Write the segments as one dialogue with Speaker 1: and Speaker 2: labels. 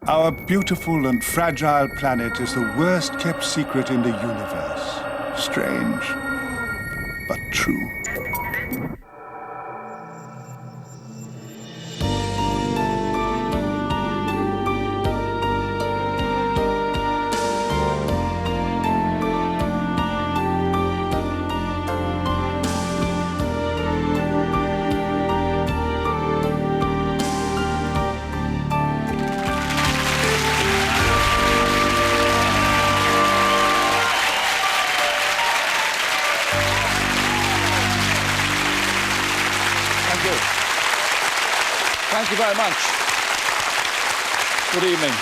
Speaker 1: Our beautiful and fragile planet is the worst kept secret in the universe. Strange, but true.
Speaker 2: Thank you very much. Good evening.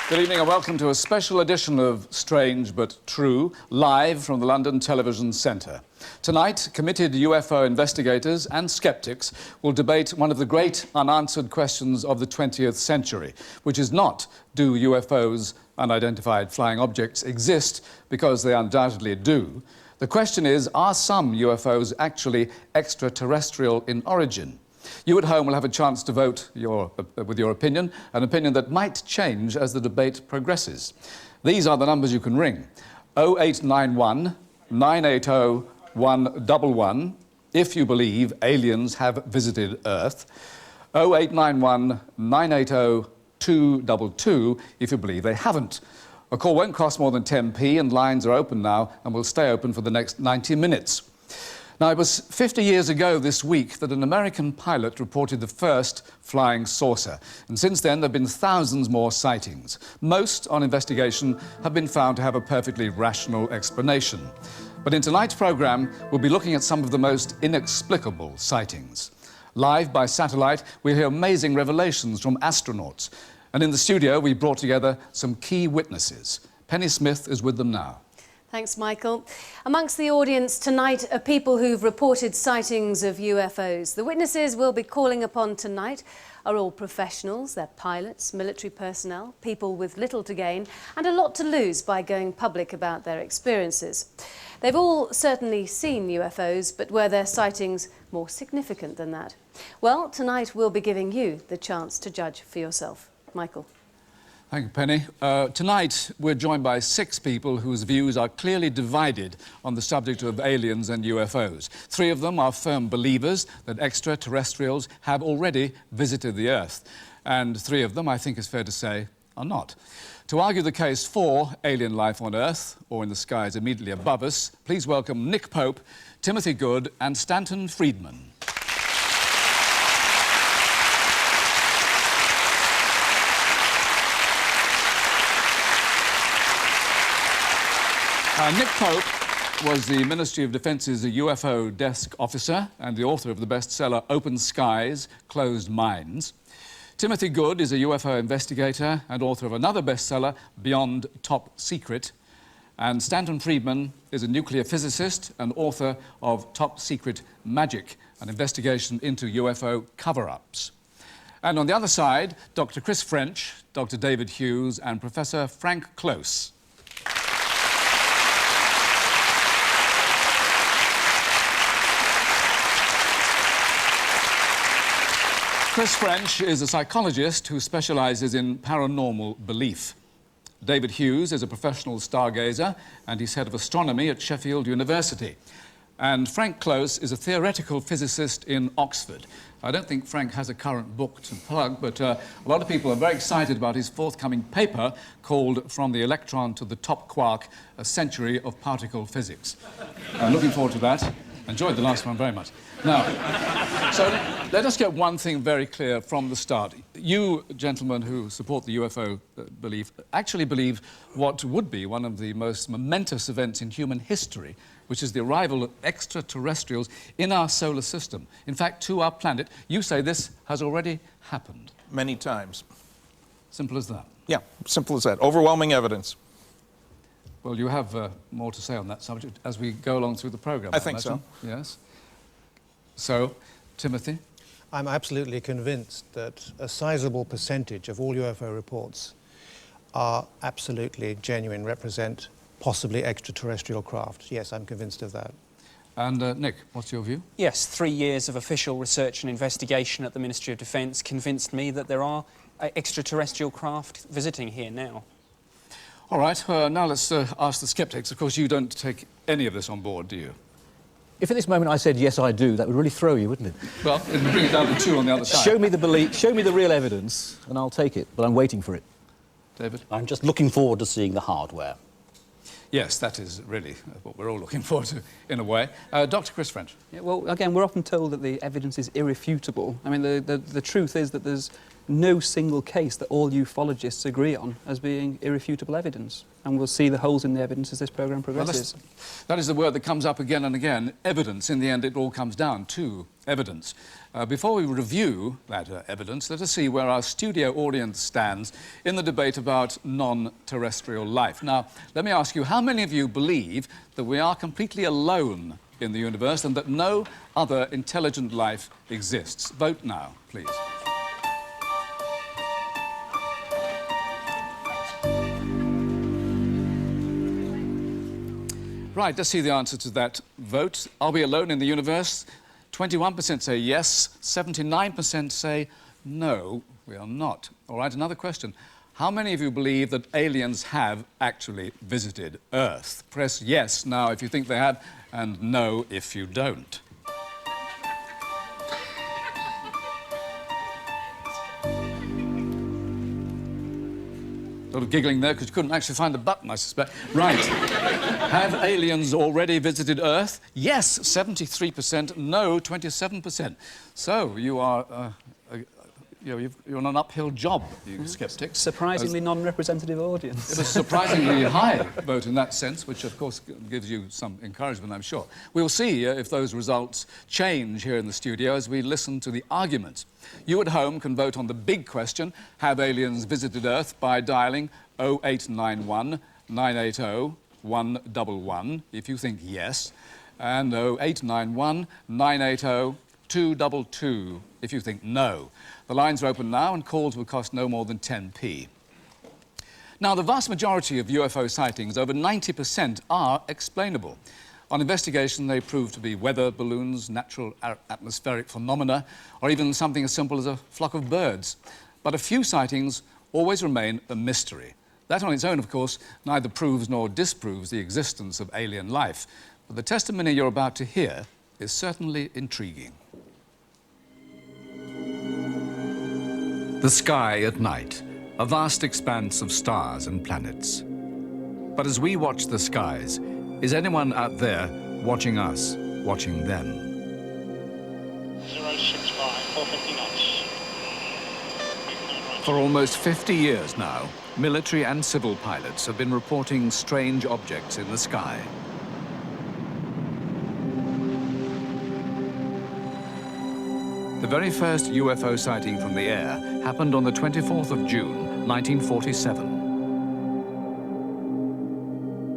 Speaker 2: Good evening and welcome to a special edition of Strange But True, live from the London Television Centre. Tonight, committed UFO investigators and sceptics will debate one of the great unanswered questions of the 20th century, which is not, do UFOs, unidentified flying objects, exist, because they undoubtedly do. The question is, are some UFOs actually extraterrestrial in origin? You at home will have a chance to vote with your opinion, an opinion that might change as the debate progresses. These are the numbers you can ring. 0891 980 111 if you believe aliens have visited Earth. 0891 980 222 if you believe they haven't. A call won't cost more than 10p and lines are open now and will stay open for the next 90 minutes. Now, it was 50 years ago this week that an American pilot reported the first flying saucer. And since then, there have been thousands more sightings. Most, on investigation, have been found to have a perfectly rational explanation. But in tonight's programme, we'll be looking at some of the most inexplicable sightings. Live by satellite, we'll hear amazing revelations from astronauts. And in the studio, we brought together some key witnesses. Penny Smith is with them now.
Speaker 3: Thanks, Michael. Amongst the audience tonight are people who've reported sightings of UFOs. The witnesses we'll be calling upon tonight are all professionals. They're pilots, military personnel, people with little to gain and a lot to lose by going public about their experiences. They've all certainly seen UFOs, but were their sightings more significant than that? Well, tonight we'll be giving you the chance to judge for yourself. Michael.
Speaker 2: Thank you, Penny. Tonight, we're joined by 6 people whose views are clearly divided on the subject of aliens and UFOs. 3 of them are firm believers that extraterrestrials have already visited the Earth. And 3 of them, I think it's fair to say, are not. To argue the case for alien life on Earth, or in the skies immediately above us, please welcome Nick Pope, Timothy Good and Stanton Freidman. Nick Pope was the Ministry of Defence's UFO desk officer and the author of the bestseller Open Skies, Closed Minds. Timothy Good is a UFO investigator and author of another bestseller, Beyond Top Secret. And Stanton Freidman is a nuclear physicist and author of Top Secret Magic, an investigation into UFO cover-ups. And on the other side, Dr. Chris French, Dr. David Hughes and Professor Frank Close. Chris French is a psychologist who specialises in paranormal belief. David Hughes is a professional stargazer and he's head of astronomy at Sheffield University. And Frank Close is a theoretical physicist in Oxford. I don't think Frank has a current book to plug, but a lot of people are very excited about his forthcoming paper called From the Electron to the Top Quark, A Century of Particle Physics. I'm looking forward to that. Enjoyed the last one very much. Now, so let us get one thing very clear from the start. You, gentlemen who support the UFO belief, actually believe what would be one of the most momentous events in human history, which is the arrival of extraterrestrials in our solar system. In fact, to our planet. You say this has already happened.
Speaker 4: Many times.
Speaker 2: Simple as that.
Speaker 4: Yeah, simple as that. Overwhelming evidence.
Speaker 2: Well, you have more to say on that subject as we go along through the programme.
Speaker 4: I think so.
Speaker 2: Yes. So, Timothy?
Speaker 5: I'm absolutely convinced that a sizable percentage of all UFO reports are absolutely genuine, represent possibly extraterrestrial craft. Yes, I'm convinced of that.
Speaker 2: And Nick, what's your view?
Speaker 6: Yes, 3 years of official research and investigation at the Ministry of Defence convinced me that there are extraterrestrial craft visiting here now.
Speaker 2: All right, now let's ask the sceptics. Of course, you don't take any of this on board, do you?
Speaker 7: If at this moment I said, yes, I do, that would really throw you, wouldn't it?
Speaker 2: Well, it would bring it down to 2 on the other side.
Speaker 7: Show me the belief, show me the real evidence, and I'll take it, but I'm waiting for it.
Speaker 2: David?
Speaker 8: I'm just looking forward to seeing the hardware.
Speaker 2: Yes, that is really what we're all looking forward to, in a way. Dr. Chris French?
Speaker 6: Yeah, well, again, we're often told that the evidence is irrefutable. I mean, the truth is that there's no single case that all ufologists agree on as being irrefutable evidence. And we'll see the holes in the evidence as this programme progresses.
Speaker 2: Well, that is the word that comes up again and again, evidence. In the end, it all comes down to evidence. Before we review that evidence, let us see where our studio audience stands in the debate about non-terrestrial life. Now, let me ask you, how many of you believe that we are completely alone in the universe and that no other intelligent life exists? Vote now, please. Right, let's see the answer to that vote. Are we alone in the universe? 21% say yes, 79% say no, we are not. All right, another question. How many of you believe that aliens have actually visited Earth? Press yes now if you think they have, and no if you don't. Sort of giggling there because you couldn't actually find the button, I suspect. Right. Have aliens already visited Earth? Yes, 73%. No, 27%. So you are, you're on an uphill job, you sceptics.
Speaker 6: Surprisingly non-representative audience.
Speaker 2: It was a surprisingly high vote in that sense, which of course gives you some encouragement, I'm sure. We'll see if those results change here in the studio as we listen to the arguments. You at home can vote on the big question, have aliens visited Earth, by dialling 0891 980 111 if you think yes, and 0891 980 222 if you think no. The lines are open now and calls will cost no more than 10p. Now, the vast majority of UFO sightings, over 90%, are explainable. On investigation, they prove to be weather balloons, natural atmospheric phenomena, or even something as simple as a flock of birds. But a few sightings always remain a mystery. That on its own, of course, neither proves nor disproves the existence of alien life. But the testimony you're about to hear is certainly intriguing. The sky at night, a vast expanse of stars and planets. But as we watch the skies, is anyone out there watching us, watching them?
Speaker 9: 065, 450 knots.
Speaker 2: For almost 50 years now, military and civil pilots have been reporting strange objects in the sky. The very first UFO sighting from the air happened on the 24th of June, 1947.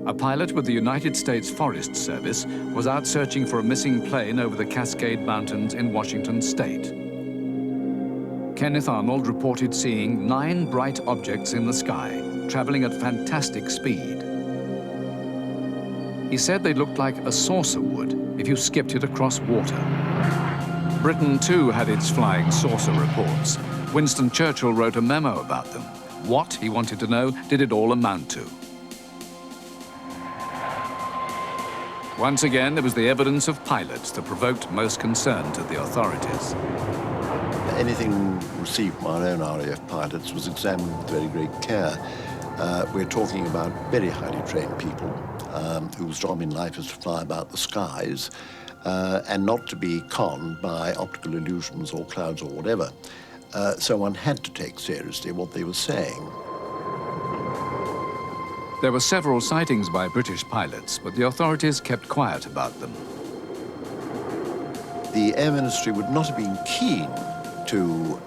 Speaker 2: A pilot with the United States Forest Service was out searching for a missing plane over the Cascade Mountains in Washington state. Kenneth Arnold reported seeing 9 bright objects in the sky, traveling at fantastic speed. He said they looked like a saucer would if you skipped it across water. Britain, too, had its flying saucer reports. Winston Churchill wrote a memo about them. What, he wanted to know, did it all amount to? Once again, there was the evidence of pilots that provoked most concern to the authorities.
Speaker 10: Anything received from our own RAF pilots was examined with very great care. We're talking about very highly trained people whose job in life is to fly about the skies and not to be conned by optical illusions or clouds or whatever. So one had to take seriously what they were saying.
Speaker 2: There were several sightings by British pilots, but the authorities kept quiet about them.
Speaker 10: The Air Ministry would not have been keen to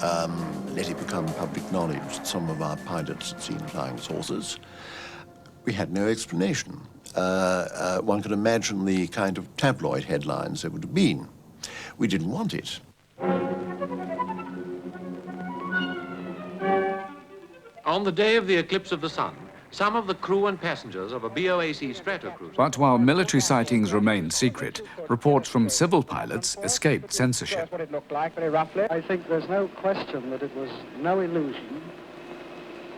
Speaker 10: let it become public knowledge that some of our pilots had seen flying saucers. We had no explanation. One could imagine the kind of tabloid headlines there would have been. We didn't want it.
Speaker 11: On the day of the eclipse of the sun, some of the crew and passengers of a BOAC Stratocruiser.
Speaker 2: But while military sightings remained secret, reports from civil pilots escaped censorship.
Speaker 12: That's what it looked like, very roughly. I think there's no question that it was no illusion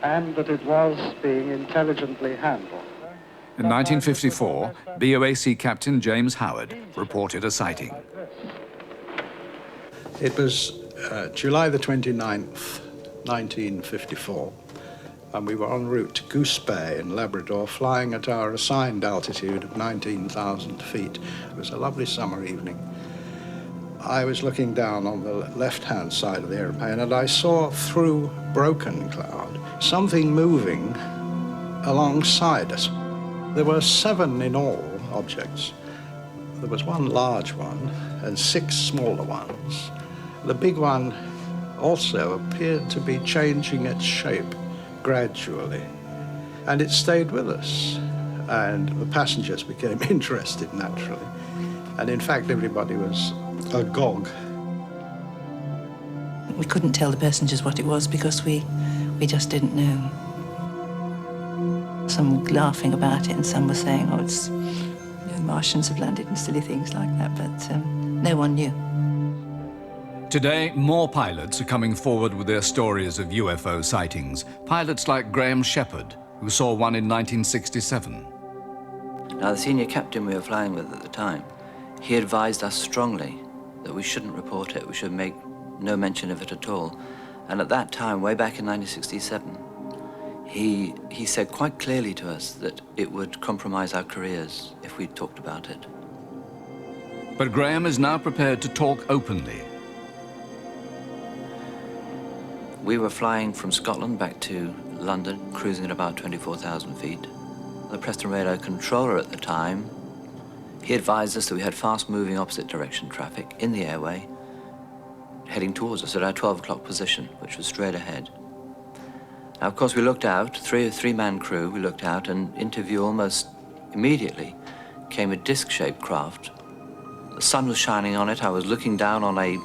Speaker 12: and that it was being intelligently handled.
Speaker 2: In 1954, BOAC Captain James Howard reported a sighting.
Speaker 13: It was July the 29th, 1954, and we were en route to Goose Bay in Labrador, flying at our assigned altitude of 19,000 feet. It was a lovely summer evening. I was looking down on the left-hand side of the airplane, and I saw through broken cloud something moving alongside us. There were 7 in all objects. There was one large one and 6 smaller ones. The big one also appeared to be changing its shape gradually, and it stayed with us. And the passengers became interested, naturally. And in fact, everybody was agog.
Speaker 14: We couldn't tell the passengers what it was because we just didn't know. Some were laughing about it, and some were saying, oh, it's, Martians have landed and silly things like that, but no one knew.
Speaker 2: Today, more pilots are coming forward with their stories of UFO sightings. Pilots like Graham Shepherd, who saw one in 1967.
Speaker 15: Now, the senior captain we were flying with at the time, he advised us strongly that we shouldn't report it, we should make no mention of it at all. And at that time, way back in 1967, he said quite clearly to us that it would compromise our careers if we talked about it.
Speaker 2: But Graham is now prepared to talk openly.
Speaker 15: We were flying from Scotland back to London, cruising at about 24,000 feet. The Preston radar controller at the time, he advised us that we had fast-moving opposite direction traffic in the airway, heading towards us at our 12 o'clock position, which was straight ahead. Now, of course, we looked out, three-man crew, we looked out, and into view almost immediately came a disc-shaped craft. The sun was shining on it. I was looking down on a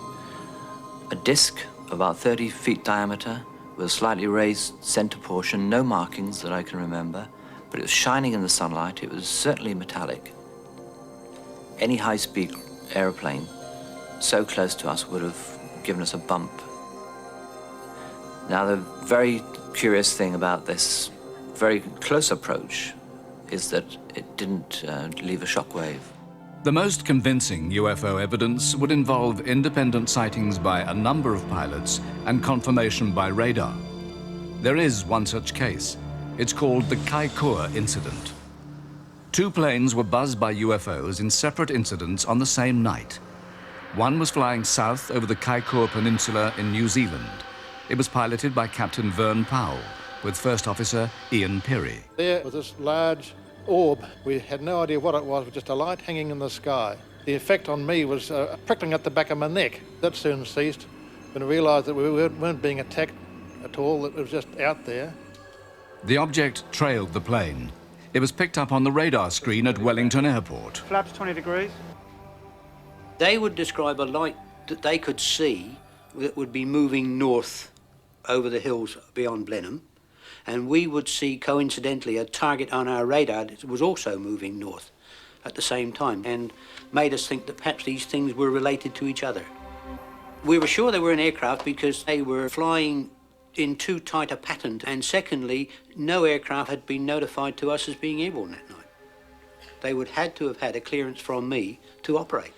Speaker 15: disc about 30 feet diameter with a slightly raised center portion, no markings that I can remember, but it was shining in the sunlight. It was certainly metallic. Any high-speed airplane so close to us would have given us a bump. Now, the very curious thing about this very close approach is that it didn't leave a shockwave.
Speaker 2: The most convincing UFO evidence would involve independent sightings by a number of pilots and confirmation by radar. There is one such case. It's called the Kaikoura incident. 2 planes were buzzed by UFOs in separate incidents on the same night. One was flying south over the Kaikoura Peninsula in New Zealand. It was piloted by Captain Vern Powell, with First Officer Ian Peary.
Speaker 16: There was this large orb. We had no idea what it was just a light hanging in the sky. The effect on me was prickling at the back of my neck. That soon ceased when I realised that we weren't being attacked at all, it was just out there.
Speaker 2: The object trailed the plane. It was picked up on the radar screen at Wellington Airport.
Speaker 12: Flaps 20 degrees.
Speaker 8: They would describe a light that they could see that would be moving north over the hills beyond Blenheim, and we would see, coincidentally, a target on our radar that was also moving north at the same time, and made us think that perhaps these things were related to each other. We were sure they were an aircraft because they were flying in too tight a pattern, and secondly, no aircraft had been notified to us as being airborne that night. They would had to have had a clearance from me to operate.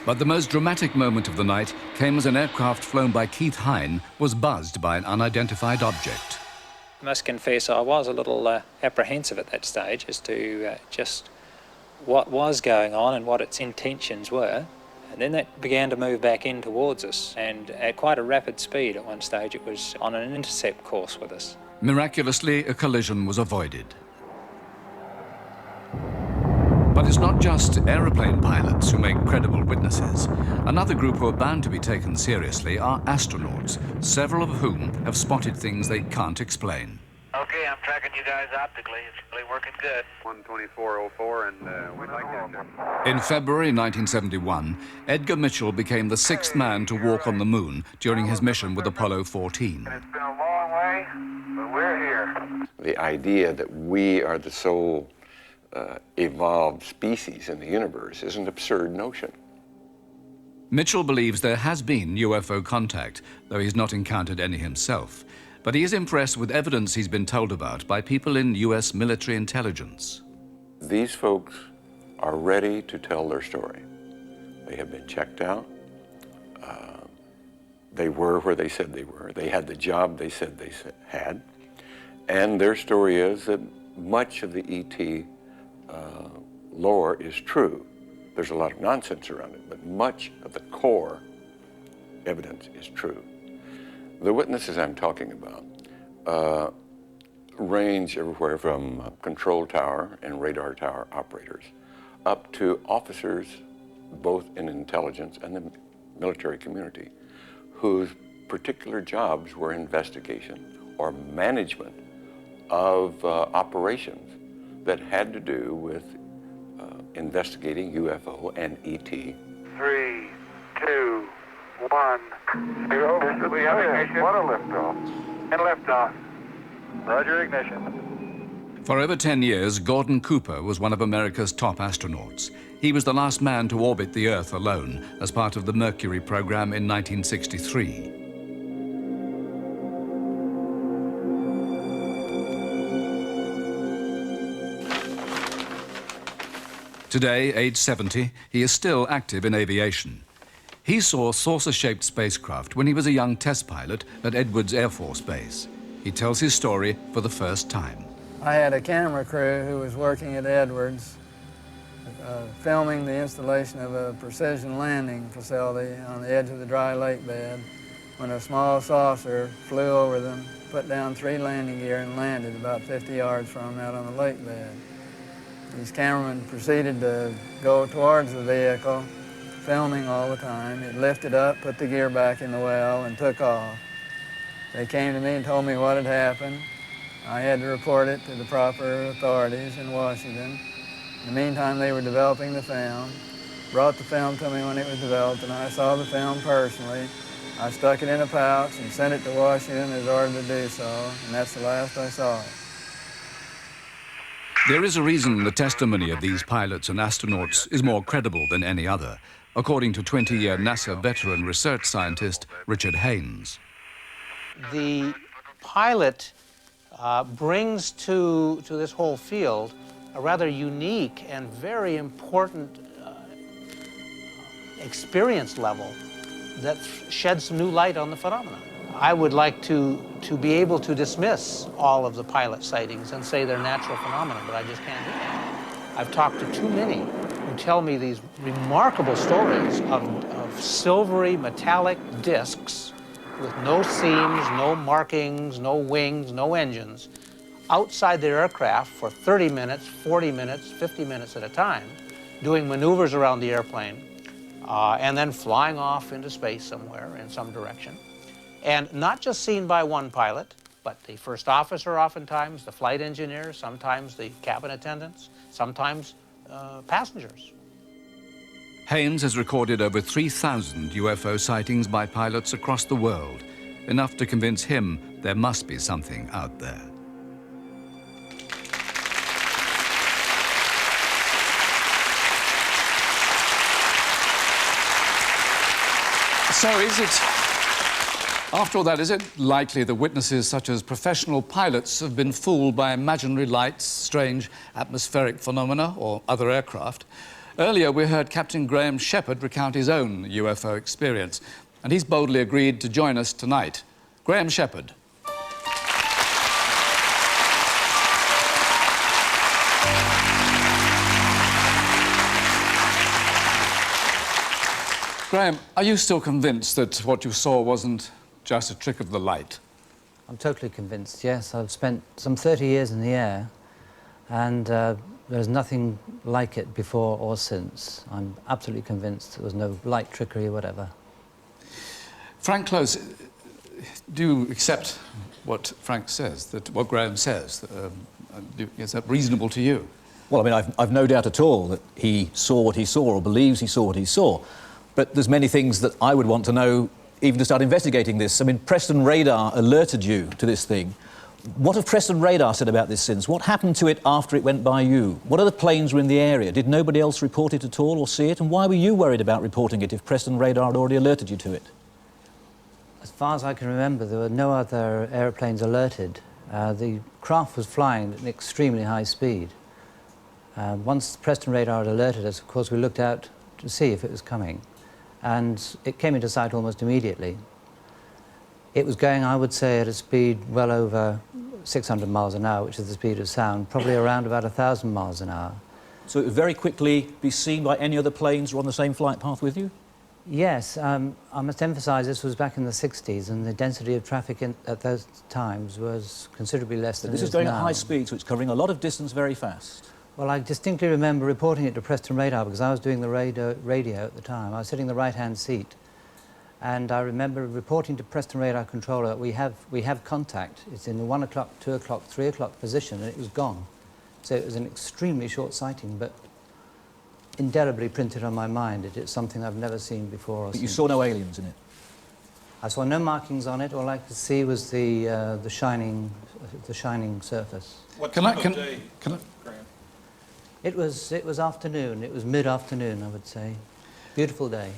Speaker 2: But the most dramatic moment of the night came as an aircraft flown by Keith Hine was buzzed by an unidentified object.
Speaker 17: I must confess I was a little apprehensive at that stage as to just what was going on and what its intentions were. And then that began to move back in towards us, and at quite a rapid speed. At one stage it was on an intercept course with us.
Speaker 2: Miraculously, a collision was avoided. But it's not just aeroplane pilots who make credible witnesses. Another group who are bound to be taken seriously are astronauts, several of whom have spotted things they can't explain.
Speaker 18: Okay, I'm tracking you guys optically. It's really working good.
Speaker 19: 12404, and we'd like to...
Speaker 2: In February 1971, Edgar Mitchell became the 6th man to walk on the moon during his mission with Apollo 14.
Speaker 18: It's been a long way, but we're here.
Speaker 20: The idea that we are the sole evolved species in the universe is an absurd notion.
Speaker 2: Mitchell believes there has been UFO contact, though he's not encountered any himself. But he is impressed with evidence he's been told about by people in US military intelligence.
Speaker 20: These folks are ready to tell their story. They have been checked out. They were where they said they were. They had the job they said they had. And their story is that much of the ET lore is true. There's a lot of nonsense around it, but much of the core evidence is true. The witnesses I'm talking about range everywhere from control tower and radar tower operators up to officers, both in intelligence and the military community, whose particular jobs were investigation or management of operations that had to do with investigating UFO and ET.
Speaker 19: 3, 2, 1, 0. We have ignition. What a liftoff. And liftoff. Roger, ignition.
Speaker 2: For over 10 years, Gordon Cooper was one of America's top astronauts. He was the last man to orbit the Earth alone as part of the Mercury program in 1963. Today, age 70, he is still active in aviation. He saw saucer-shaped spacecraft when he was a young test pilot at Edwards Air Force Base. He tells his story for the first time.
Speaker 21: I had a camera crew who was working at Edwards, filming the installation of a precision landing facility on the edge of the dry lake bed when a small saucer flew over them, put down 3 landing gear and landed about 50 yards from them out on the lake bed. These cameramen proceeded to go towards the vehicle, filming all the time. It lifted up, put the gear back in the well, and took off. They came to me and told me what had happened. I had to report it to the proper authorities in Washington. In the meantime, they were developing the film, brought the film to me when it was developed, and I saw the film personally. I stuck it in a pouch and sent it to Washington as ordered to do so, and that's the last I saw it.
Speaker 2: There is a reason the testimony of these pilots and astronauts is more credible than any other, according to 20-year NASA veteran research scientist Richard Haynes.
Speaker 22: The pilot brings to this whole field a rather unique and very important experience level that sheds some new light on the phenomenon. I would like to be able to dismiss all of the pilot sightings and say they're natural phenomena, but I just can't do that. I've talked to too many who tell me these remarkable stories of silvery metallic discs with no seams, no markings, no wings, no engines, outside their aircraft for 30 minutes, 40 minutes, 50 minutes at a time, doing maneuvers around the airplane, and then flying off into space somewhere in some direction. And not just seen by one pilot, but the first officer oftentimes, the flight engineer, sometimes the cabin attendants, sometimes passengers.
Speaker 2: Haynes has recorded over 3,000 UFO sightings by pilots across the world, enough to convince him there must be something out there. So is it, after all that, is it likely that witnesses such as professional pilots have been fooled by imaginary lights, strange atmospheric phenomena, or other aircraft? Earlier, we heard Captain Graham Shepherd recount his own UFO experience, and he's boldly agreed to join us tonight. Graham Shepherd. Graham, are you still convinced that what you saw wasn't just a trick of the light?
Speaker 23: I'm totally convinced, yes. I've spent some 30 years in the air, and there's nothing like it before or since. I'm absolutely convinced there was no light trickery or whatever.
Speaker 2: Frank Close, do you accept what Frank says, what Graham says? Is that reasonable to you?
Speaker 7: Well, I mean, I've no doubt at all that he saw what he saw or believes he saw what he saw. But there's many things that I would want to know even to start investigating this. I mean, Preston radar alerted you to this thing. What have Preston Radar said about this since? What happened to it after it went by you? What other planes were in the area? Did nobody else report it at all or see it? And why were you worried about reporting it if Preston Radar had already alerted you to it?
Speaker 23: As far as I can remember, there were no other aeroplanes alerted. The craft was flying at an extremely high speed. Once Preston Radar had alerted us, of course, we looked out to see if it was coming. And it came into sight almost immediately. It was going, I would say, at a speed well over 600 miles an hour, which is the speed of sound, probably around about 1,000 miles an hour.
Speaker 7: So it would very quickly be seen by any other planes who were on the same flight path with you?
Speaker 23: Yes, I must emphasise this was back in the 60s, and the density of traffic at those times was considerably less than it is now.
Speaker 7: This is going at high speed, so it's covering a lot of distance very fast.
Speaker 23: Well, I distinctly remember reporting it to Preston Radar because I was doing the radio at the time. I was sitting in the right-hand seat. And I remember reporting to Preston Radar controller that we have contact. It's in the 1 o'clock, 2 o'clock, 3 o'clock position, and it was gone. So it was an extremely short sighting, but indelibly printed on my mind. It's something I've never seen before.
Speaker 7: But you saw no aliens in it?
Speaker 23: I saw no markings on it. All I could see was the shining surface.
Speaker 1: What time of day, Graham?
Speaker 23: It was afternoon. It was mid-afternoon, I would say. Beautiful day.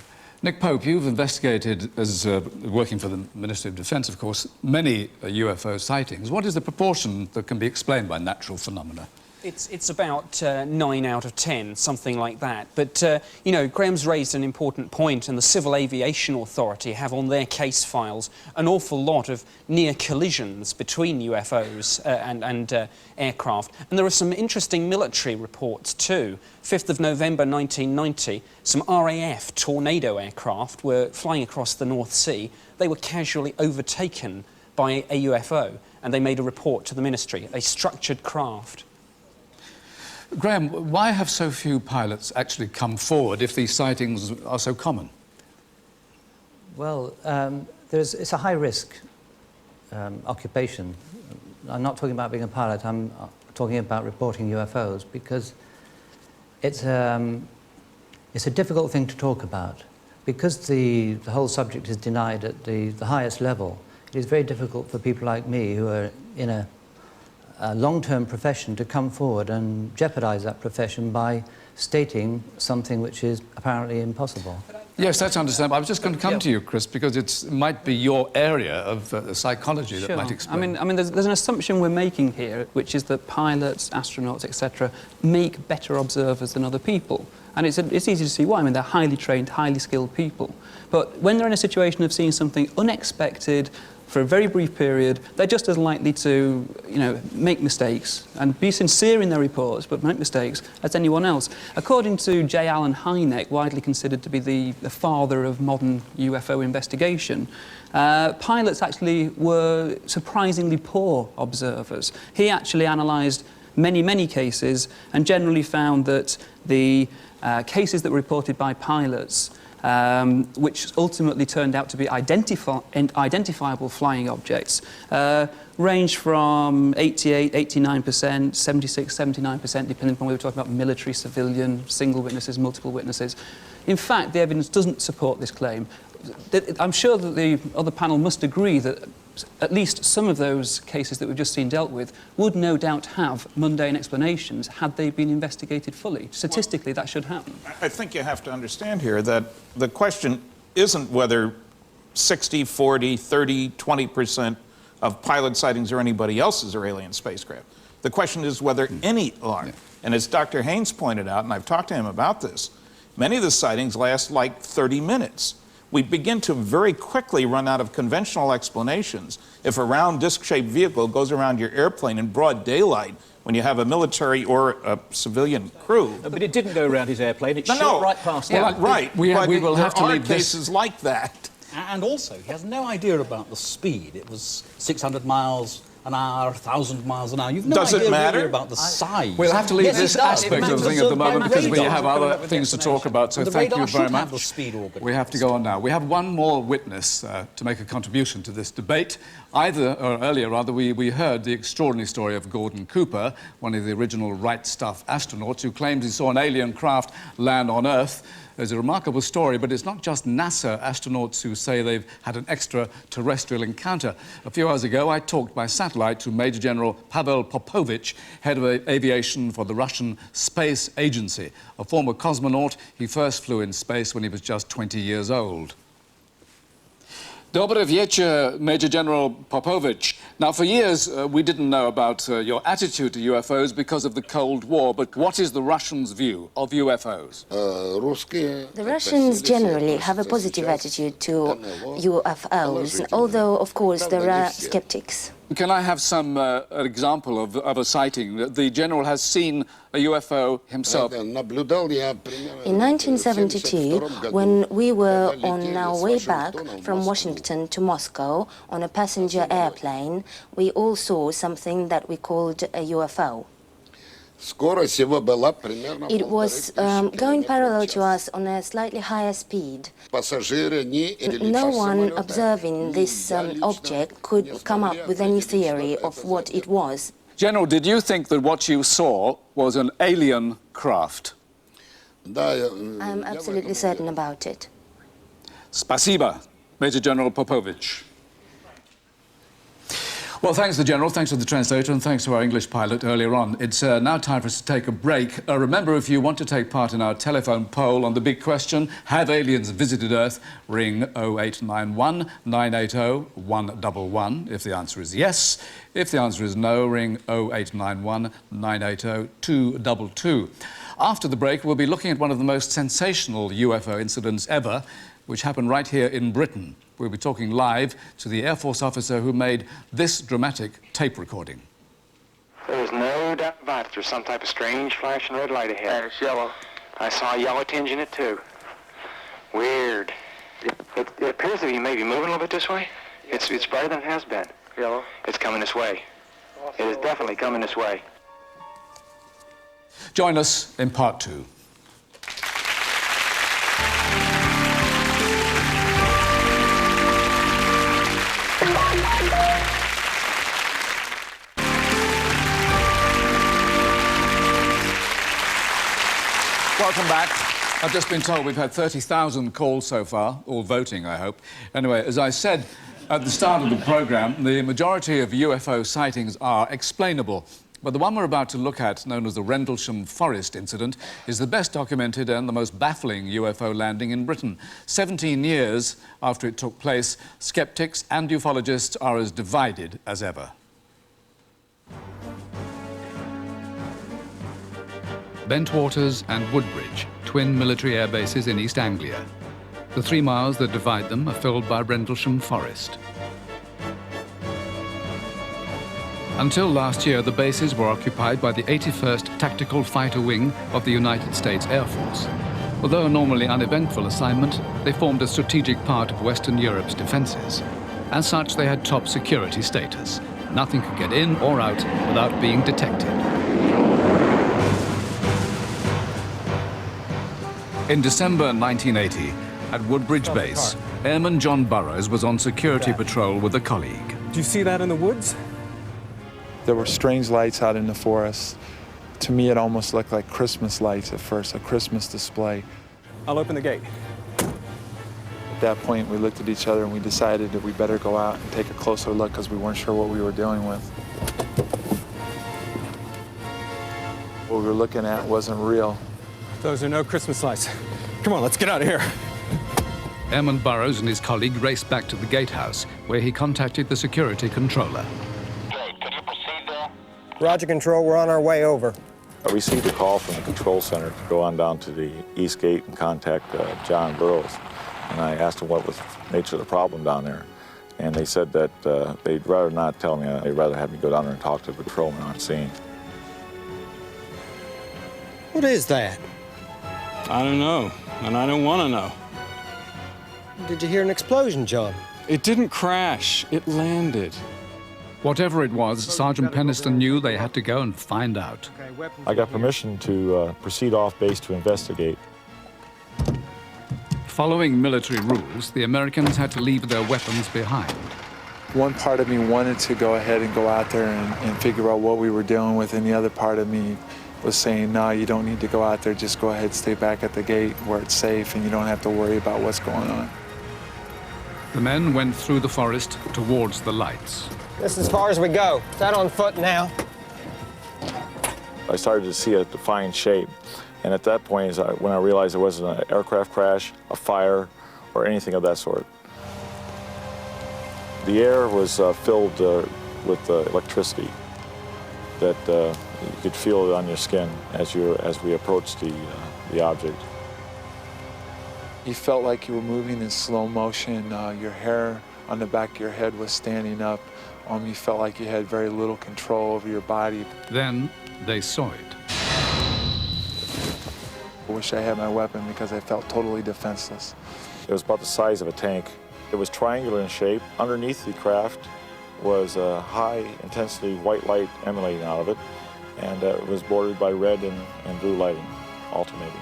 Speaker 2: Nick Pope, you've investigated, as working for the Ministry of Defence, of course, many UFO sightings. What is the proportion that can be explained by natural phenomena?
Speaker 3: It's about 9 out of 10, something like that. But, you know, Graham's raised an important point, and the Civil Aviation Authority have on their case files an awful lot of near collisions between UFOs and aircraft. And there are some interesting military reports too. 5th of November 1990, some RAF Tornado aircraft were flying across the North Sea. They were casually overtaken by a UFO, and they made a report to the Ministry, a structured craft.
Speaker 2: Graham, why have so few pilots actually come forward if these sightings are so common?
Speaker 23: Well, it's a high-risk occupation. I'm not talking about being a pilot, I'm talking about reporting UFOs, because it's a difficult thing to talk about. Because the whole subject is denied at the highest level, it is very difficult for people like me who are in a long-term profession to come forward and jeopardise that profession by stating something which is apparently impossible.
Speaker 2: Yes, that's understandable. I was just going to come to you, Chris, because it might be your area of psychology that might explain.
Speaker 6: I mean, there's an assumption we're making here, which is that pilots, astronauts, etc., make better observers than other people. And it's easy to see why. I mean, they're highly trained, highly skilled people. But when they're in a situation of seeing something unexpected, for a very brief period, they're just as likely to, you know, make mistakes and be sincere in their reports, but make mistakes as anyone else. According to J. Allen Hynek, widely considered to be the father of modern UFO investigation, pilots actually were surprisingly poor observers. He actually analysed many cases and generally found that the cases that were reported by pilots which ultimately turned out to be identifiable flying objects, range from 88, 89%, 76, 79%, depending upon whether we're talking about military, civilian, single witnesses, multiple witnesses. In fact, the evidence doesn't support this claim. I'm sure that the other panel must agree that at least some of those cases that we've just seen dealt with would no doubt have mundane explanations had they been investigated fully. Statistically, that should happen.
Speaker 1: I think you have to understand here that the question isn't whether 60, 40, 30, 20% of pilot sightings or anybody else's are alien spacecraft. The question is whether any are. And as Dr. Haynes pointed out, and I've talked to him about this, many of the sightings last like 30 minutes. We begin to very quickly run out of conventional explanations if a round disc-shaped vehicle goes around your airplane in broad daylight when you have a military or a civilian crew.
Speaker 7: But it didn't go around his airplane, it shot right past him.
Speaker 1: Well, right,
Speaker 2: we will have to leave
Speaker 1: cases like that.
Speaker 4: And also, he has no idea about the speed. It was 600 miles an hour, 1,000 miles an hour. You've no idea really about the size.
Speaker 2: We'll have to leave this aspect of the thing at the moment because we have other things to talk about, so thank you very much. We have to go on now. We have one more witness to make a contribution to this debate. Earlier, we heard the extraordinary story of Gordon Cooper, one of the original Right Stuff astronauts, who claims he saw an alien craft land on Earth. There's a remarkable story, but it's not just NASA astronauts who say they've had an extraterrestrial encounter. A few hours ago, I talked by satellite to Major General Pavel Popovich, head of aviation for the Russian Space Agency. A former cosmonaut, he first flew in space when he was just 20 years old. Dobry wieczór, Major General Popovich. Now, for years, we didn't know about your attitude to UFOs because of the Cold War, but what is the Russians' view of UFOs?
Speaker 5: The Russians generally have a positive attitude to UFOs, although, of course, there are skeptics.
Speaker 2: Can I have some example of a sighting? The general has seen a UFO himself.
Speaker 5: In 1972, when we were on our way back from Washington to Moscow on a passenger airplane, we all saw something that we called a UFO. It was going parallel to us on a slightly higher speed. No one observing this object could come up with any theory of what it was.
Speaker 2: General, did you think that what you saw was an alien craft?
Speaker 5: I'm absolutely certain about it.
Speaker 2: Spasiba, Major General Popovich. Well, thanks to the General, thanks to the translator, and thanks to our English pilot earlier on. It's now time for us to take a break. Remember, if you want to take part in our telephone poll on the big question, have aliens visited Earth, ring 0891 980 111 if the answer is yes. If the answer is no, ring 0891 980 222. After the break, we'll be looking at one of the most sensational UFO incidents ever, which happened right here in Britain. We'll be talking live to the Air Force officer who made this dramatic tape recording.
Speaker 9: There's no doubt about it. There's some type of strange flashing red light ahead. It's yellow. I saw a yellow tinge in it, too. Weird. It appears to be maybe moving a little bit this way. It's brighter than it has been. Yellow. It's coming this way. It is definitely coming this way.
Speaker 2: Join us in part 2. Welcome back. I've just been told we've had 30,000 calls so far, all voting, I hope. Anyway, as I said at the start of the programme, the majority of UFO sightings are explainable. But the one we're about to look at, known as the Rendlesham Forest incident, is the best documented and the most baffling UFO landing in Britain. 17 years after it took place, skeptics and ufologists are as divided as ever. Bentwaters and Woodbridge, twin military air bases in East Anglia. The 3 miles that divide them are filled by Rendlesham Forest. Until last year, the bases were occupied by the 81st Tactical Fighter Wing of the United States Air Force. Although a normally uneventful assignment, they formed a strategic part of Western Europe's defences. As such, they had top security status. Nothing could get in or out without being detected. In December 1980, at Woodbridge Base, Airman John Burroughs was on security patrol with a colleague.
Speaker 10: Do you see that in the woods? There were strange lights out in the forest. To me, it almost looked like Christmas lights at first, a Christmas display. I'll open the gate. At that point, we looked at each other and we decided that we better go out and take a closer look because we weren't sure what we were dealing with. What we were looking at wasn't real. Those are no Christmas lights. Come on, let's get out of here.
Speaker 2: Airman Burroughs and his colleague raced back to the gatehouse, where he contacted the security controller.
Speaker 24: Roger, Control, we're on our way over.
Speaker 25: I received a call from the control center to go on down to the east gate and contact John Burroughs. And I asked him what was the nature of the problem down there. And they said that they'd rather not tell me. They'd rather have me go down there and talk to the patrolman on scene.
Speaker 24: What is that?
Speaker 10: I don't know, and I don't want to know.
Speaker 24: Did you hear an explosion, John?
Speaker 10: It didn't crash, it landed.
Speaker 2: Whatever it was, Sergeant Penniston knew they had to go and find out.
Speaker 25: I got permission to proceed off base to investigate.
Speaker 2: Following military rules, the Americans had to leave their weapons behind.
Speaker 10: One part of me wanted to go ahead and go out there and figure out what we were dealing with, and the other part of me was saying, no, you don't need to go out there, just go ahead, stay back at the gate where it's safe and you don't have to worry about what's going on.
Speaker 2: The men went through the forest towards the lights.
Speaker 24: This is as far as we go. It's out on foot now.
Speaker 25: I started to see a defined shape, and at that point is when I realized it wasn't an aircraft crash, a fire, or anything of that sort. The air was filled with electricity that you could feel it on your skin as we approached the object.
Speaker 10: You felt like you were moving in slow motion. Your hair on the back of your head was standing up. You felt like you had very little control over your body.
Speaker 2: Then they saw it.
Speaker 10: I wish I had my weapon because I felt totally defenseless.
Speaker 25: It was about the size of a tank. It was triangular in shape. Underneath the craft was a high-intensity white light emanating out of it, and it was bordered by red and blue lighting, alternating.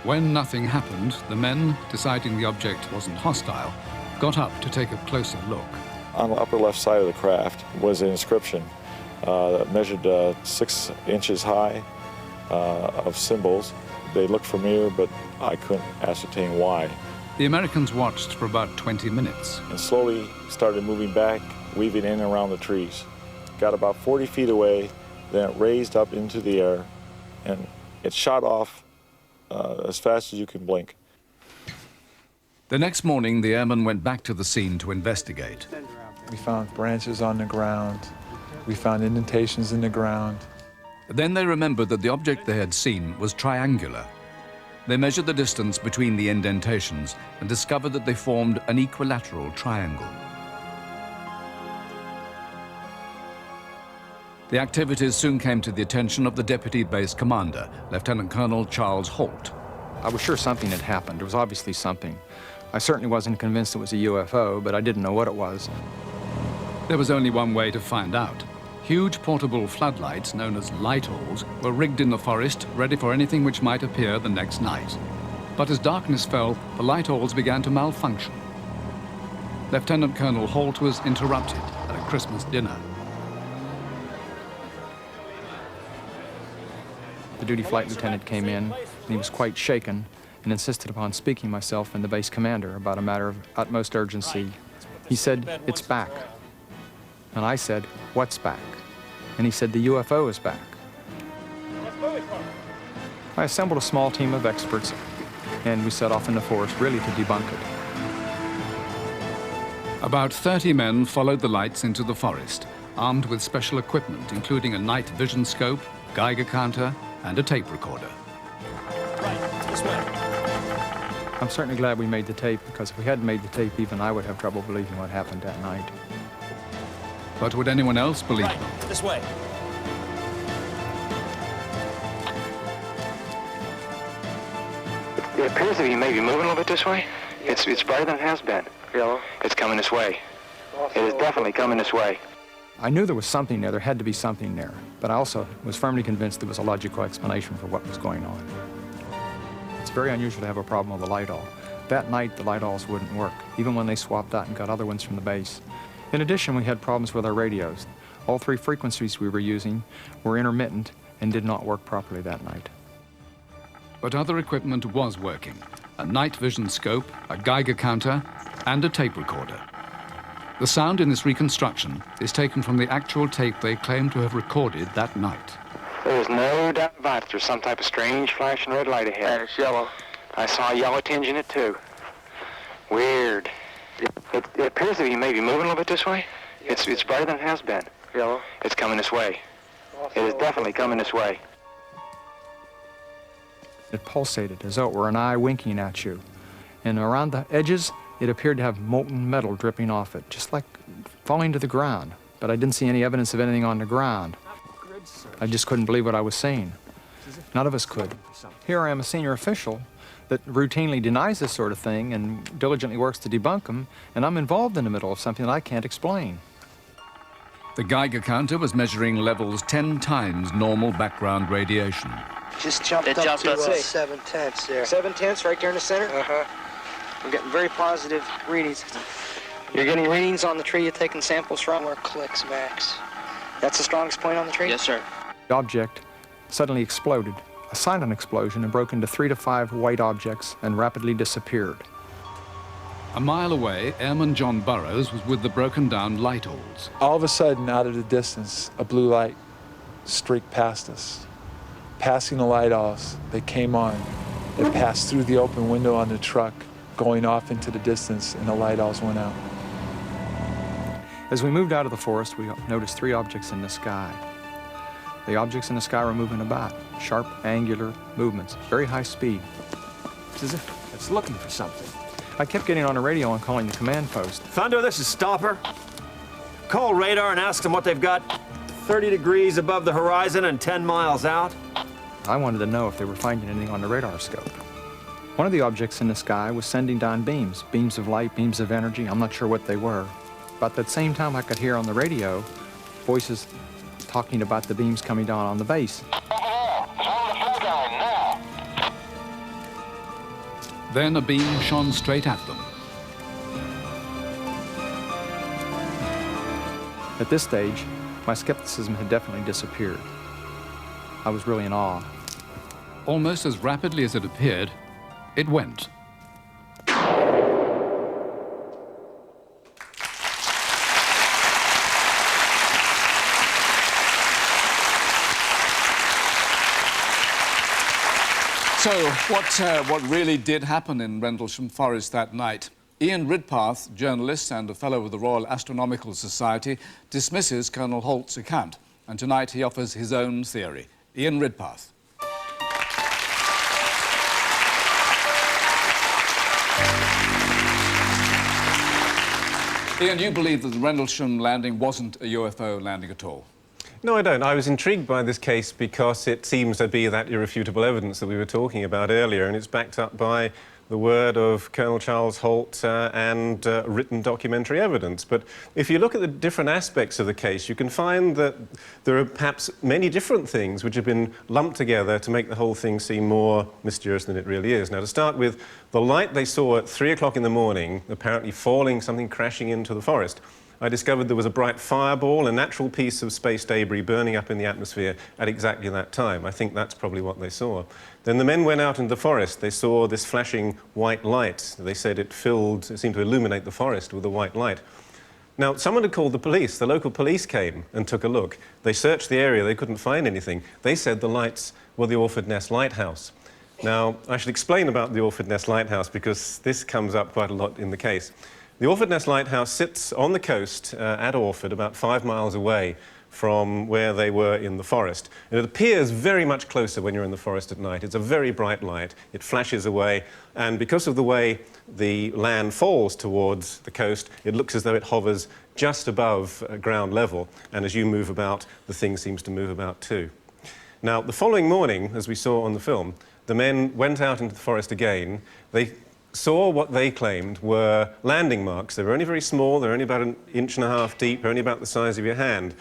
Speaker 2: When nothing happened, the men, deciding the object wasn't hostile, got up to take a closer look.
Speaker 25: On the upper left side of the craft was an inscription that measured 6 inches high of symbols. They looked familiar, but I couldn't ascertain why.
Speaker 2: The Americans watched for about 20 minutes.
Speaker 25: And slowly started moving back, weaving in around the trees. Got about 40 feet away, then it raised up into the air, and it shot off as fast as you can blink.
Speaker 2: The next morning, the airmen went back to the scene to investigate.
Speaker 10: We found branches on the ground. We found indentations in the ground.
Speaker 2: Then they remembered that the object they had seen was triangular. They measured the distance between the indentations and discovered that they formed an equilateral triangle. The activities soon came to the attention of the Deputy Base Commander, Lieutenant Colonel Charles Holt.
Speaker 11: I was sure something had happened. There was obviously something. I certainly wasn't convinced it was a UFO, but I didn't know what it was.
Speaker 2: There was only one way to find out. Huge portable floodlights, known as light-alls, were rigged in the forest, ready for anything which might appear the next night. But as darkness fell, the light-alls began to malfunction. Lieutenant Colonel Holt was interrupted at a Christmas dinner.
Speaker 11: The duty flight lieutenant came in, and he was quite shaken and insisted upon speaking myself and the base commander about a matter of utmost urgency. He said, "It's back." And I said, "What's back?" And he said, "The UFO is back." I assembled a small team of experts, and we set off in the forest really to debunk it.
Speaker 2: About 30 men followed the lights into the forest, armed with special equipment, including a night vision scope, Geiger counter, and a tape recorder.
Speaker 11: Right, this way. I'm certainly glad we made the tape, because if we hadn't made the tape, even I would have trouble believing what happened that night.
Speaker 2: But would anyone else believe them?
Speaker 11: This way.
Speaker 9: It appears to be maybe moving a little bit this way. It's brighter than it has been. Yellow. It's coming this way. It is definitely coming this way.
Speaker 11: I knew there was something there. There had to be something there. But I also was firmly convinced there was a logical explanation for what was going on. It's very unusual to have a problem with a light-all. That night, the light-alls wouldn't work, even when they swapped out and got other ones from the base. In addition, we had problems with our radios. All 3 frequencies we were using were intermittent and did not work properly that night.
Speaker 2: But other equipment was working. A night vision scope, a Geiger counter, and a tape recorder. The sound in this reconstruction is taken from the actual tape they claim to have recorded that night.
Speaker 9: There's no doubt about it. There's some type of strange flashing red light ahead. And it's yellow. I saw a yellow tinge in it, too. Weird. It appears to be maybe moving a little bit this way. It's brighter than it has been. Yellow. It's coming this way. It is definitely coming this way.
Speaker 11: It pulsated as though it were an eye winking at you. And around the edges, it appeared to have molten metal dripping off it, just like falling to the ground. But I didn't see any evidence of anything on the ground. I just couldn't believe what I was seeing. None of us could. Here I am, a senior official that routinely denies this sort of thing and diligently works to debunk them, and I'm involved in the middle of something that I can't explain.
Speaker 2: The Geiger counter was measuring levels 10 times normal background radiation.
Speaker 22: Just jumped up to 7/10 there. 7/10 right there in the center? Uh-huh. We're getting very positive readings. You're getting readings on the tree you're taking samples from? Where clicks max. That's the strongest point on the tree? Yes, sir.
Speaker 11: The object suddenly exploded, a silent explosion, and broke into 3 to 5 white objects and rapidly disappeared.
Speaker 2: A mile away, Airman John Burrows was with the broken-down light awls.
Speaker 10: All of a sudden, out of the distance, a blue light streaked past us. Passing the light awls, they came on. It passed through the open window on the truck, going off into the distance, and the light awls went out.
Speaker 11: As we moved out of the forest, we noticed 3 objects in the sky. The objects in the sky were moving about, sharp, angular movements, very high speed.
Speaker 12: It's as if it's looking for something.
Speaker 11: I kept getting on the radio and calling the command post.
Speaker 12: Thunder, this is Stopper. Call radar and ask them what they've got 30 degrees above the horizon and 10 miles out.
Speaker 11: I wanted to know if they were finding anything on the radar scope. One of the objects in the sky was sending down beams of light, beams of energy. I'm not sure what they were. But at the same time, I could hear on the radio voices talking about the beams coming down on the base.
Speaker 2: Then a beam shone straight at them.
Speaker 11: At this stage, my skepticism had definitely disappeared. I was really in awe.
Speaker 2: Almost as rapidly as it appeared, it went. So, what really did happen in Rendlesham Forest that night? Ian Ridpath, journalist and a fellow of the Royal Astronomical Society, dismisses Colonel Holt's account, and tonight he offers his own theory. Ian Ridpath. Ian, you believe that the Rendlesham landing wasn't a UFO landing at all?
Speaker 13: No, I don't. I was intrigued by this case because it seems to be that irrefutable evidence that we were talking about earlier, and it's backed up by the word of Colonel Charles Holt and written documentary evidence. But if you look at the different aspects of the case, you can find that there are perhaps many different things which have been lumped together to make the whole thing seem more mysterious than it really is. Now, to start with, the light they saw at 3 o'clock in the morning, apparently falling, something crashing into the forest, I discovered there was a bright fireball, a natural piece of space debris burning up in the atmosphere at exactly that time. I think that's probably what they saw. Then the men went out into the forest. They saw this flashing white light. They said it seemed to illuminate the forest with a white light. Now, someone had called the police. The local police came and took a look. They searched the area. They couldn't find anything. They said the lights were the Orford Ness Lighthouse. Now, I should explain about the Orford Ness Lighthouse because this comes up quite a lot in the case. The Orford Ness Lighthouse sits on the coast at Orford, about 5 miles away from where they were in the forest. And it appears very much closer when you're in the forest at night. It's a very bright light. It flashes away, and because of the way the land falls towards the coast, it looks as though it hovers just above ground level, and as you move about, the thing seems to move about too. Now, the following morning, as we saw on the film, the men went out into the forest again. They saw what they claimed were landing marks. They were only very small. They were only about 1.5 inches deep, only about the size of your hand.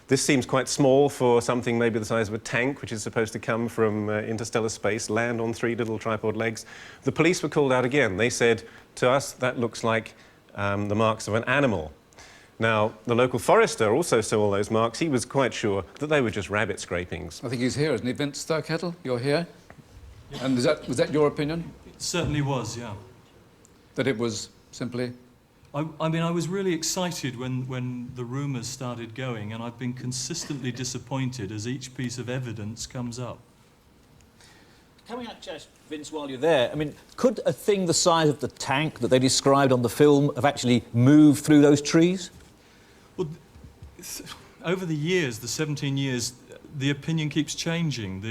Speaker 13: This seems quite small for something maybe the size of a tank, which is supposed to come from interstellar space, land on 3 little tripod legs. The police were called out again. They said to us, that looks like the marks of an animal. Now, the local forester also saw all those marks. He was quite sure that they were just rabbit scrapings.
Speaker 2: I think he's here, isn't he? Vince Thurkettle, you're here? Yeah. And was that your opinion?
Speaker 14: Certainly was, yeah.
Speaker 2: That it was simply?
Speaker 14: I mean, I was really excited when the rumours started going, and I've been consistently disappointed as each piece of evidence comes up.
Speaker 7: Can we just, Vince, while you're there, I mean, could a thing the size of the tank that they described on the film have actually moved through those trees?
Speaker 14: Well, over the years, the 17 years, the opinion keeps changing.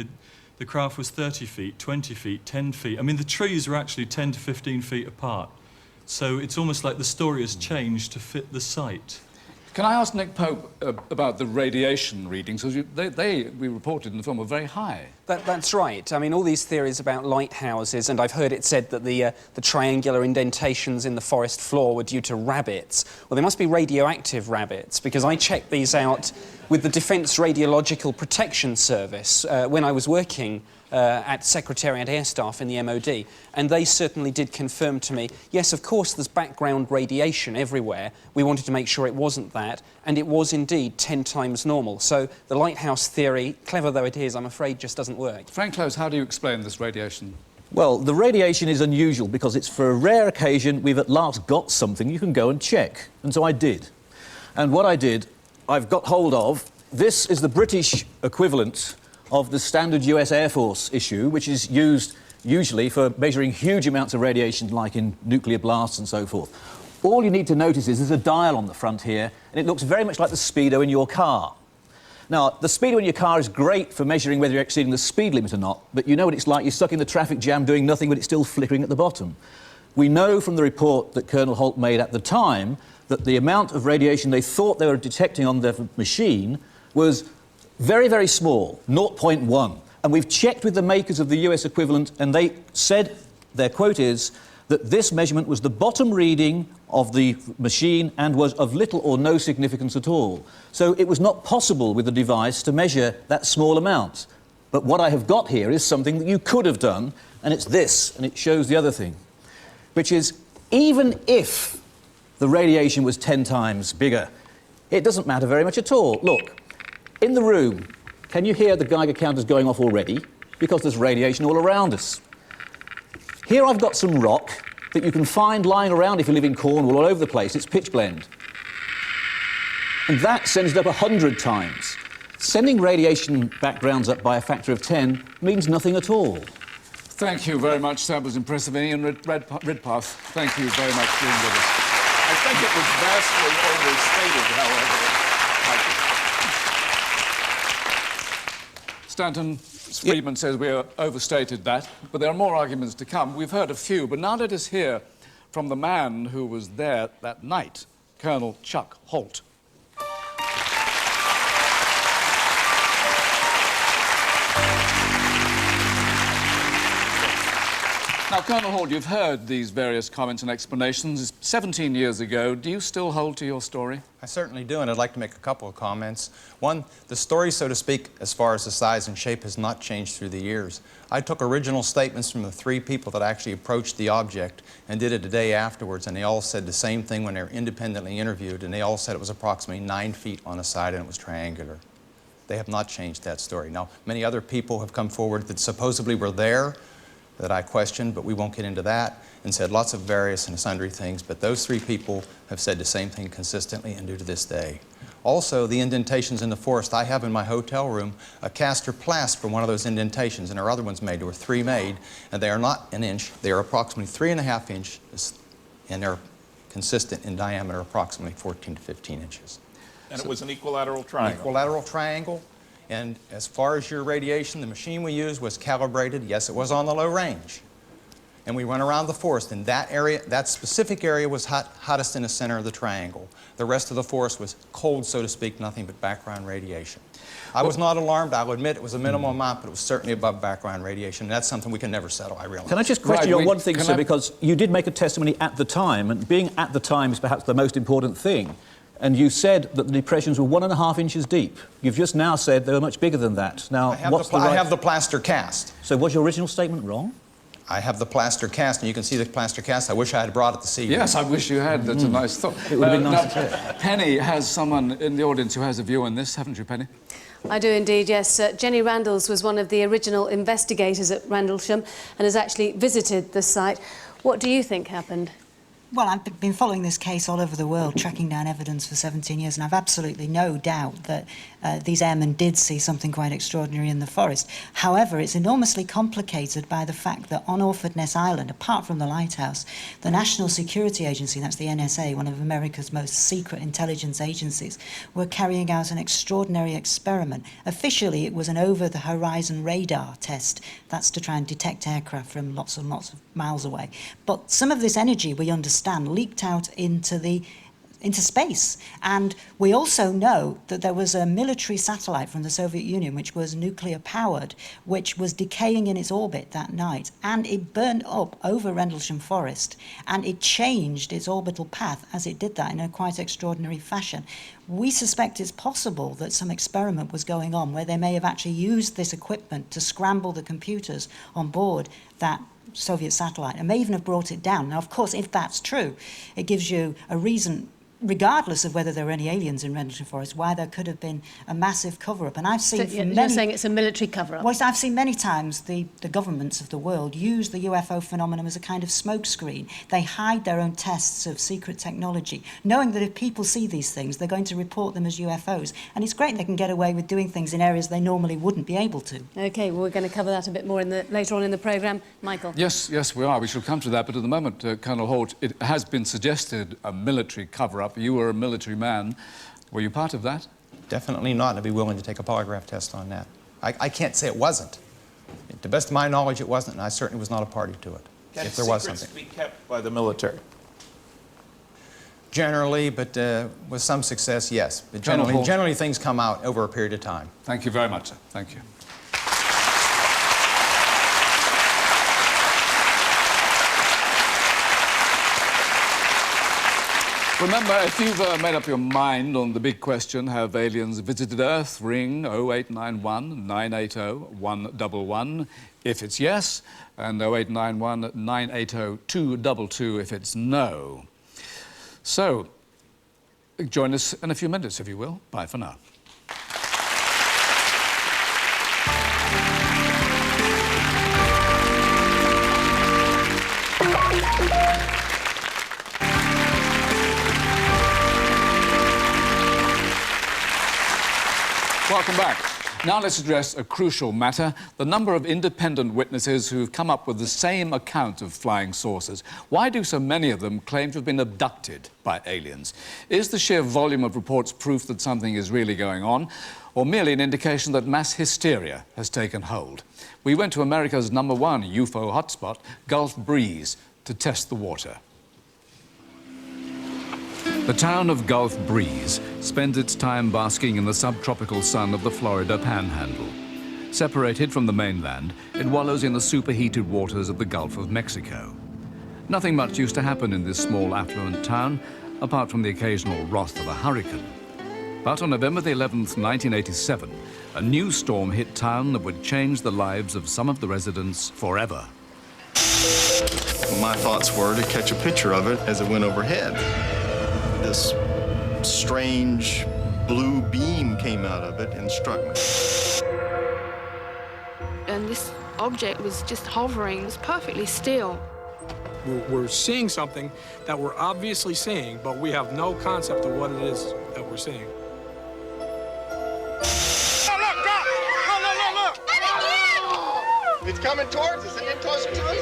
Speaker 14: The craft was 30 feet, 20 feet, 10 feet. I mean, the trees were actually 10 to 15 feet apart. So it's almost like the story has changed to fit the site.
Speaker 2: Can I ask Nick Pope about the radiation readings? Because we reported in the film, were very high.
Speaker 3: That's right. I mean, all these theories about lighthouses, and I've heard it said that the triangular indentations in the forest floor were due to rabbits. Well, they must be radioactive rabbits, because I checked these out with the Defence Radiological Protection Service when I was working at Secretariat Air Staff in the MOD, and they certainly did confirm to me, yes, of course, there's background radiation everywhere. We wanted to make sure it wasn't that, and it was indeed 10 times normal. So the lighthouse theory, clever though it is, I'm afraid just doesn't work.
Speaker 2: Frank Close, how do you explain this radiation?
Speaker 7: Well, the radiation is unusual because it's for a rare occasion we've at last got something you can go and check. And so I did. And what I did, I've got hold of, this is the British equivalent of the standard US Air Force issue, which is used usually for measuring huge amounts of radiation, like in nuclear blasts and so forth. All you need to notice is there's a dial on the front here, and it looks very much like the speedo in your car. Now, the speedo in your car is great for measuring whether you're exceeding the speed limit or not, but you know what it's like. You're stuck in the traffic jam doing nothing, but it's still flickering at the bottom. We know from the report that Colonel Holt made at the time that the amount of radiation they thought they were detecting on their machine was very, very small, 0.1. And we've checked with the makers of the US equivalent, and they said, their quote is, that this measurement was the bottom reading of the machine and was of little or no significance at all. So it was not possible with the device to measure that small amount. But what I have got here is something that you could have done, and it's this, and it shows the other thing, which is even if the radiation was 10 times bigger, it doesn't matter very much at all. Look, in the room, can you hear the Geiger counters going off already? Because there's radiation all around us. Here I've got some rock that you can find lying around if you live in Cornwall all over the place. It's pitch blende. And that sends it up 100 times. Sending radiation backgrounds up by a factor of 10 means nothing at all.
Speaker 2: Thank you very much. That was impressive. Ian Ridpath, thank you very much for being with us.
Speaker 1: I think it was vastly overstated, however.
Speaker 2: Stanton Freidman says we overstated that, but there are more arguments to come. We've heard a few, but now let us hear from the man who was there that night, Colonel Chuck Holt. Now, Colonel Holt, you've heard these various comments and explanations. 17 years ago, do you still hold to your story?
Speaker 8: I certainly do, and I'd like to make a couple of comments. One, the story, so to speak, as far as the size and shape, has not changed through the years. I took original statements from the 3 people that actually approached the object and did it a day afterwards, and they all said the same thing when they were independently interviewed, and they all said it was approximately 9 feet on a side and it was triangular. They have not changed that story. Now, many other people have come forward that supposedly were there, that I questioned, but we won't get into that, and said lots of various and sundry things, but those 3 people have said the same thing consistently and do to this day. Also, the indentations in the forest, I have in my hotel room a castor plast for one of those indentations, and there are other ones made. There were 3 made, and they are not an inch, they are approximately 3.5 inches, and they're consistent in diameter, approximately 14 to 15 inches.
Speaker 1: And it was an equilateral triangle.
Speaker 8: Equilateral triangle. And as far as your radiation, the machine we used was calibrated. Yes, it was on the low range. And we went around the forest, and that area, that specific area was hottest in the center of the triangle. The rest of the forest was cold, so to speak, nothing but background radiation. I was not alarmed. I'll admit it was a minimal amount, but it was certainly above background radiation. And that's something we can never settle, I realize.
Speaker 7: Can I just question you on one thing, sir, because you did make a testimony at the time, and being at the time is perhaps the most important thing. And you said that the depressions were 1.5 inches deep. You've just now said they were much bigger than that. Now,
Speaker 8: I have the plaster cast.
Speaker 7: So was your original statement wrong?
Speaker 8: I have the plaster cast, and you can see the plaster cast. I wish I had brought it this evening.
Speaker 2: Yes, I wish you had. That's a nice thought.
Speaker 7: It would have been nice to hear.
Speaker 2: Penny has someone in the audience who has a view on this, haven't you, Penny?
Speaker 15: I do indeed, yes. Jenny Randalls was one of the original investigators at Rendlesham and has actually visited the site. What do you think happened?
Speaker 16: Well, I've been following this case all over the world, tracking down evidence for 17 years, and I've absolutely no doubt that these airmen did see something quite extraordinary in the forest. However, it's enormously complicated by the fact that on Orford Ness Island, apart from the lighthouse, the National Security Agency, that's the NSA, one of America's most secret intelligence agencies, were carrying out an extraordinary experiment. Officially, it was an over-the-horizon radar test. That's to try and detect aircraft from lots and lots of miles away. But some of this energy, we understand, leaked out into the into space. And we also know that there was a military satellite from the Soviet Union, which was nuclear powered, which was decaying in its orbit that night. And it burned up over Rendlesham Forest, and it changed its orbital path as it did that in a quite extraordinary fashion. We suspect it's possible that some experiment was going on where they may have actually used this equipment to scramble the computers on board that Soviet satellite and may even have brought it down. Now, of course, if that's true, it gives you a reason, regardless of whether there were any aliens in Rendlesham Forest, why there could have been a massive cover-up. And I've seen...
Speaker 15: So you're saying it's a military cover-up?
Speaker 16: Well, I've seen many times the governments of the world use the UFO phenomenon as a kind of smokescreen. They hide their own tests of secret technology, knowing that if people see these things, they're going to report them as UFOs. And it's great they can get away with doing things in areas they normally wouldn't be able to.
Speaker 15: OK, well, we're going to cover that a bit more later on in the programme. Michael?
Speaker 2: Yes, we are. We shall come to that. But at the moment, Colonel Holt, it has been suggested a military cover-up. You were a military man. Were you part of that?
Speaker 8: Definitely not. I'd be willing to take a polygraph test on that. I can't say it wasn't. To the best of my knowledge, it wasn't, and I certainly was not a party to it.
Speaker 1: Can
Speaker 8: if there was something.
Speaker 1: secrets be kept by the military?
Speaker 8: Generally, but with some success, yes. But generally things come out over a period of time.
Speaker 2: Thank you very much, sir. Thank you. Remember, if you've made up your mind on the big question, have aliens visited Earth, ring 0891 980 111 if it's yes, and 0891 980 222 if it's no. So, join us in a few minutes, if you will. Bye for now. Welcome back. Now let's address a crucial matter, the number of independent witnesses who've come up with the same account of flying saucers. Why do so many of them claim to have been abducted by aliens? Is the sheer volume of reports proof that something is really going on, or merely an indication that mass hysteria has taken hold? We went to America's #1 UFO hotspot, Gulf Breeze, to test the water. The town of Gulf Breeze spends its time basking in the subtropical sun of the Florida Panhandle. Separated from the mainland, it wallows in the superheated waters of the Gulf of Mexico. Nothing much used to happen in this small affluent town, apart from the occasional wrath of a hurricane. But on November the 11th, 1987, a new storm hit town that would change the lives of some of the residents forever.
Speaker 17: My thoughts were to catch a picture of it as it went overhead. This strange blue beam came out of it and struck me.
Speaker 18: And this object was just hovering, it was perfectly still.
Speaker 19: We're seeing something that we're obviously seeing, but we have no concept of what it is that we're seeing.
Speaker 17: Look! It's coming towards us. Is it getting closer to us?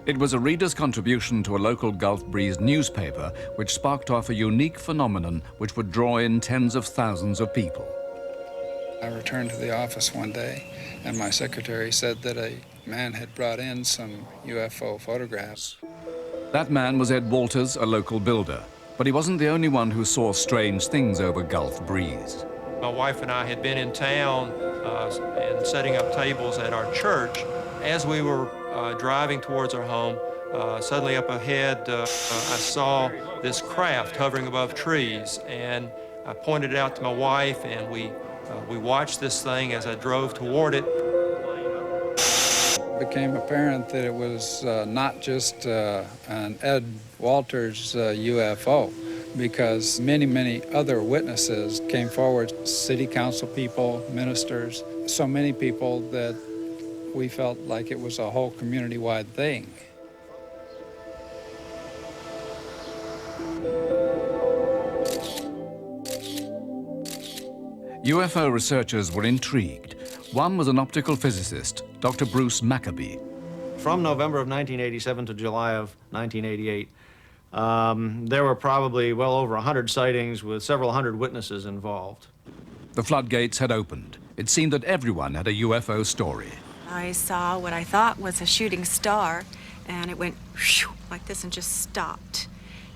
Speaker 2: It was a reader's contribution to a local Gulf Breeze newspaper which sparked off a unique phenomenon which would draw in tens of thousands of people.
Speaker 20: I returned to the office one day and my secretary said that a man had brought in some UFO photographs.
Speaker 2: That man was Ed Walters, a local builder, but he wasn't the only one who saw strange things over Gulf Breeze.
Speaker 21: My wife and I had been in town and setting up tables at our church. As we were driving towards our home, suddenly up ahead, I saw this craft hovering above trees, and I pointed it out to my wife, and we watched this thing as I drove toward it.
Speaker 20: It became apparent that it was not just an Ed Walters UFO, because many other witnesses came forward, city council people, ministers, so many people that we felt like it was a whole community-wide thing.
Speaker 2: UFO researchers were intrigued. One was an optical physicist, Dr. Bruce Maccabee.
Speaker 12: From November of 1987 to July of 1988, there were probably well over 100 sightings with several hundred witnesses involved.
Speaker 2: The floodgates had opened. It seemed that everyone had a UFO story.
Speaker 4: I saw what I thought was a shooting star, and it went whoosh, like this and just stopped.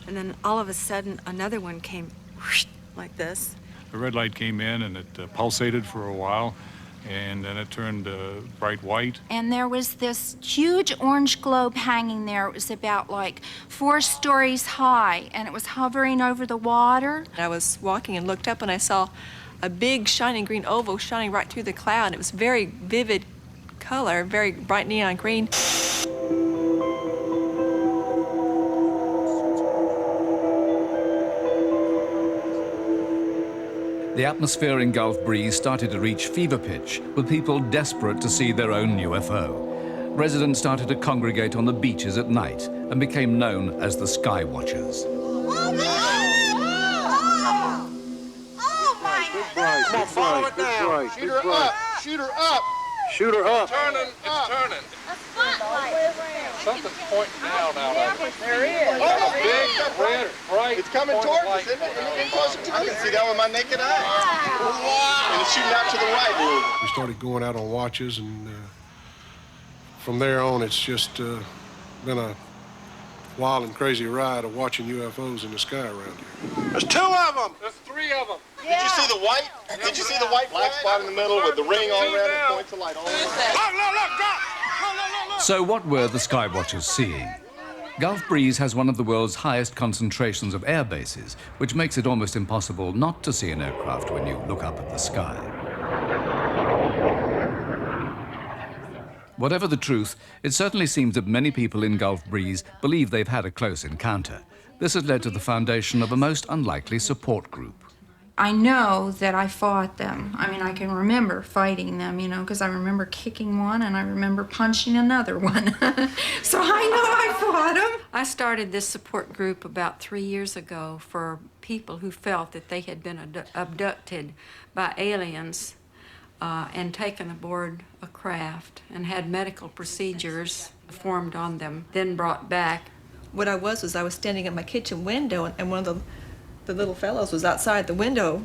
Speaker 4: And then all of a sudden, another one came whoosh, like this.
Speaker 5: The red light came in and it pulsated for a while, and then it turned bright white.
Speaker 6: And there was this huge orange globe hanging there. It was about like 4 stories high, and it was hovering over the water.
Speaker 4: I was walking and looked up, and I saw a big shining green oval shining right through the cloud. It was very vivid color, very bright neon green.
Speaker 2: The atmosphere in Gulf Breeze started to reach fever pitch, with people desperate to see their own UFO. Residents started to congregate on the beaches at night and became known as the Sky Watchers.
Speaker 23: Come on, follow it down. Shoot her up. Shoot her up. Shoot her up. It's turning. Something's pointing down out of it. There is. Oh, big, red, bright. It's coming towards us, isn't it? I can see that with my naked eye. Wow. And it's shooting out to the right.
Speaker 24: We started going out on watches, and from there on, it's just been a wild and crazy ride of watching UFOs in the sky around here.
Speaker 23: There's 2 of them. There's 3 of them. Did you see the white? Did you see the white black spot in the middle with the ring all around it? Points of light all around it. Look, drop.
Speaker 2: So what were the Sky Watchers seeing? Gulf Breeze has one of the world's highest concentrations of air bases, which makes it almost impossible not to see an aircraft when you look up at the sky. Whatever the truth, it certainly seems that many people in Gulf Breeze believe they've had a close encounter. This has led to the foundation of a most unlikely support group.
Speaker 6: I know that I fought them. I mean, I can remember fighting them, you know, because I remember kicking one and I remember punching another one. So I know I fought them. I started this support group about 3 years ago for people who felt that they had been abducted by aliens and taken aboard a craft and had medical procedures performed on them, then brought back.
Speaker 4: What I was standing at my kitchen window, and one of the little fellows was outside the window,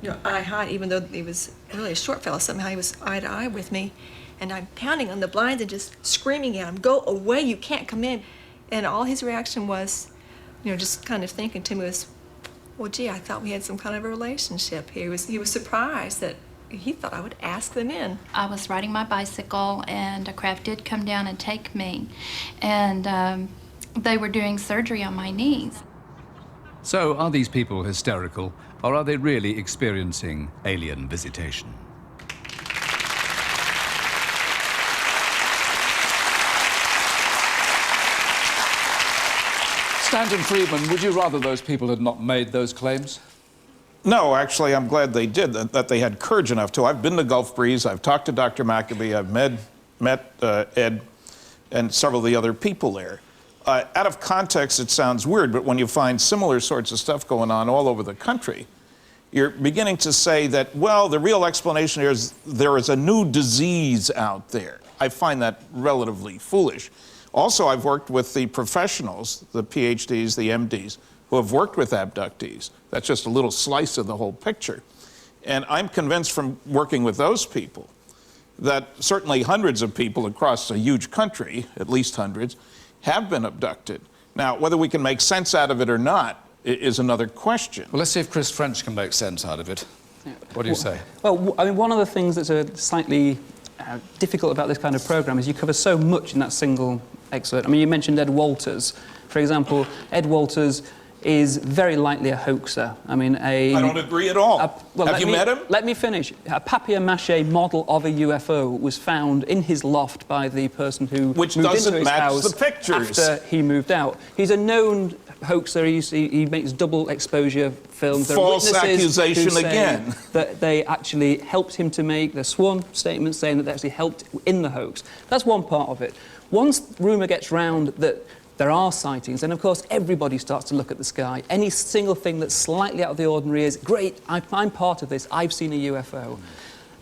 Speaker 4: you know, eye high, even though he was really a short fellow. Somehow he was eye to eye with me. And I'm pounding on the blinds and just screaming at him, "Go away, you can't come in." And all his reaction was, you know, just kind of thinking to me was, well, gee, I thought we had some kind of a relationship. He was surprised that he thought I would ask them in.
Speaker 6: I was riding my bicycle and a craft did come down and take me. And they were doing surgery on my knees.
Speaker 2: So are these people hysterical, or are they really experiencing alien visitation? Stanton Freidman, would you rather those people had not made those claims?
Speaker 1: No, actually, I'm glad they did, that they had courage enough to. I've been to Gulf Breeze, I've talked to Dr. Maccabee, I've met Ed and several of the other people there. Out of context, it sounds weird, but when you find similar sorts of stuff going on all over the country, you're beginning to say that, well, the real explanation here is there is a new disease out there. I find that relatively foolish. Also, I've worked with the professionals, the PhDs, the MDs, who have worked with abductees. That's just a little slice of the whole picture. And I'm convinced from working with those people that certainly hundreds of people across a huge country, at least hundreds, have been abducted. Now, whether we can make sense out of it or not is another question.
Speaker 2: Well, let's see if Chris French can make sense out of it. Yeah. What do you say?
Speaker 3: Well, I mean, one of the things that's slightly difficult about this kind of programme is you cover so much in that single excerpt. I mean, you mentioned Ed Walters. For example, Ed Walters is very likely a hoaxer. I mean, I
Speaker 1: don't agree at all. Have you met him?
Speaker 3: Let me finish. A papier-mâché model of a UFO was found in his loft by the person who moved into his house
Speaker 1: the pictures.
Speaker 3: after he moved out. He's a known hoaxer. He makes double exposure films.
Speaker 1: False accusation
Speaker 3: who say
Speaker 1: again.
Speaker 3: That they actually helped him to make the sworn statements saying that they actually helped in the hoax. That's one part of it. Once rumour gets round that there are sightings, and of course everybody starts to look at the sky. Any single thing that's slightly out of the ordinary is, great, I'm part of this, I've seen a UFO.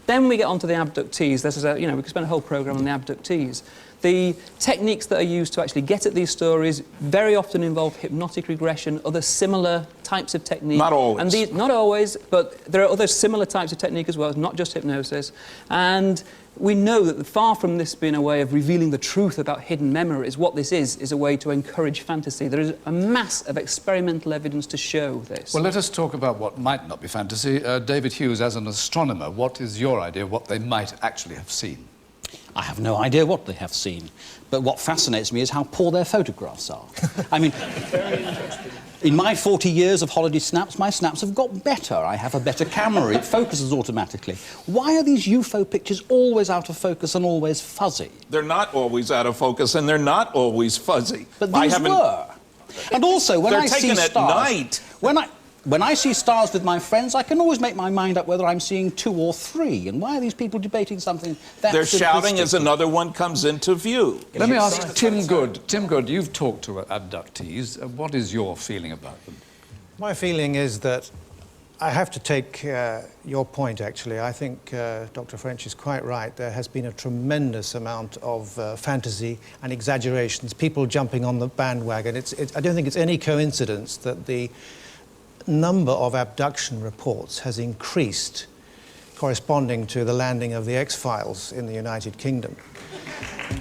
Speaker 3: Then we get onto the abductees. This is we could spend a whole programme on the abductees. The techniques that are used to actually get at these stories very often involve hypnotic regression, other similar types of techniques.
Speaker 1: Not always.
Speaker 3: And not always, but there are other similar types of technique as well, not just hypnosis. And we know that far from this being a way of revealing the truth about hidden memories, what this is a way to encourage fantasy. There is a mass of experimental evidence to show this.
Speaker 2: Well, let us talk about what might not be fantasy. David Hughes, as an astronomer, what is your idea of what they might actually have seen?
Speaker 9: I have no idea what they have seen, but what fascinates me is how poor their photographs are. I mean, in my 40 years of holiday snaps, my snaps have got better. I have a better camera, it focuses automatically. Why are these UFO pictures always out of focus and always fuzzy?
Speaker 1: They're not always out of focus and they're not always fuzzy.
Speaker 9: But these were. And also, when
Speaker 1: They're
Speaker 9: I see
Speaker 1: taken at
Speaker 9: stars...
Speaker 1: night.
Speaker 9: When I see stars with my friends, I can always make my mind up whether I'm seeing 2 or 3. And why are these people debating something that
Speaker 1: They're shouting
Speaker 9: simplistic?
Speaker 1: as another one comes into view.
Speaker 2: Let me ask Tim Good. Tim Good, you've talked to abductees. What is your feeling about them?
Speaker 10: My feeling is that I have to take your point, actually. I think Dr. French is quite right. There has been a tremendous amount of fantasy and exaggerations, people jumping on the bandwagon. I don't think it's any coincidence that the number of abduction reports has increased corresponding to the landing of the X-Files in the United Kingdom.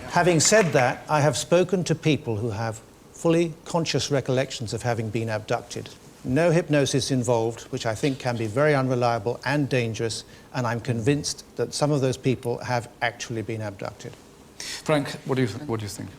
Speaker 10: Having said that, I have spoken to people who have fully conscious recollections of having been abducted. No hypnosis involved, which I think can be very unreliable and dangerous, and I'm convinced that some of those people have actually been abducted.
Speaker 2: Frank, what do you think?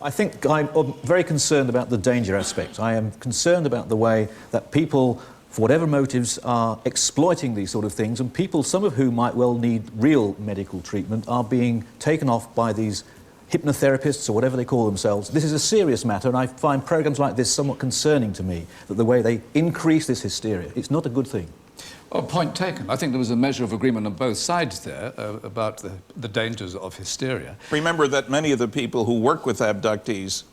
Speaker 7: I think I'm very concerned about the danger aspect. I am concerned about the way that people, for whatever motives, are exploiting these sort of things, and people, some of whom might well need real medical treatment, are being taken off by these hypnotherapists or whatever they call themselves. This is a serious matter, and I find programs like this somewhat concerning to me, that the way they increase this hysteria. It's not a good thing.
Speaker 2: Well, point taken. I think there was a measure of agreement on both sides there about the dangers of hysteria.
Speaker 1: Remember that many of the people who work with abductees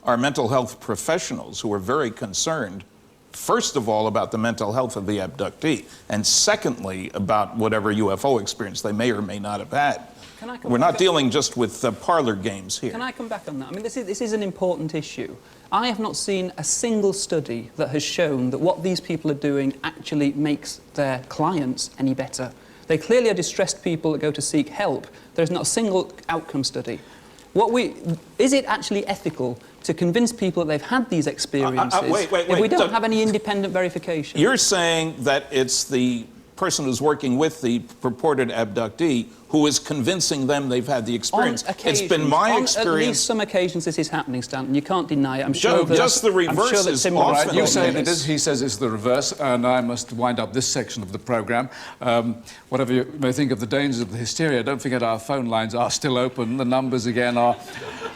Speaker 1: are mental health professionals who are very concerned, first of all, about the mental health of the abductee, and secondly, about whatever UFO experience they may or may not have had. We're not dealing just with parlor games here.
Speaker 3: Can I come back on that? I mean, this is an important issue. I have not seen a single study that has shown that what these people are doing actually makes their clients any better. They clearly are distressed people that go to seek help. There's not a single outcome study. Is it actually ethical to convince people that they've had these experiences if we don't have any independent verification?
Speaker 1: You're saying that it's the person who's working with the purported abductee who is convincing them they've had the experience. It's been my experience.
Speaker 3: On at least some occasions this is happening, Stanton. You can't deny it. I'm sure
Speaker 1: just the reverse is often.
Speaker 2: You say that he says it's the reverse, and I must wind up this section of the programme. Whatever you may think of the dangers of the hysteria, don't forget our phone lines are still open. The numbers again are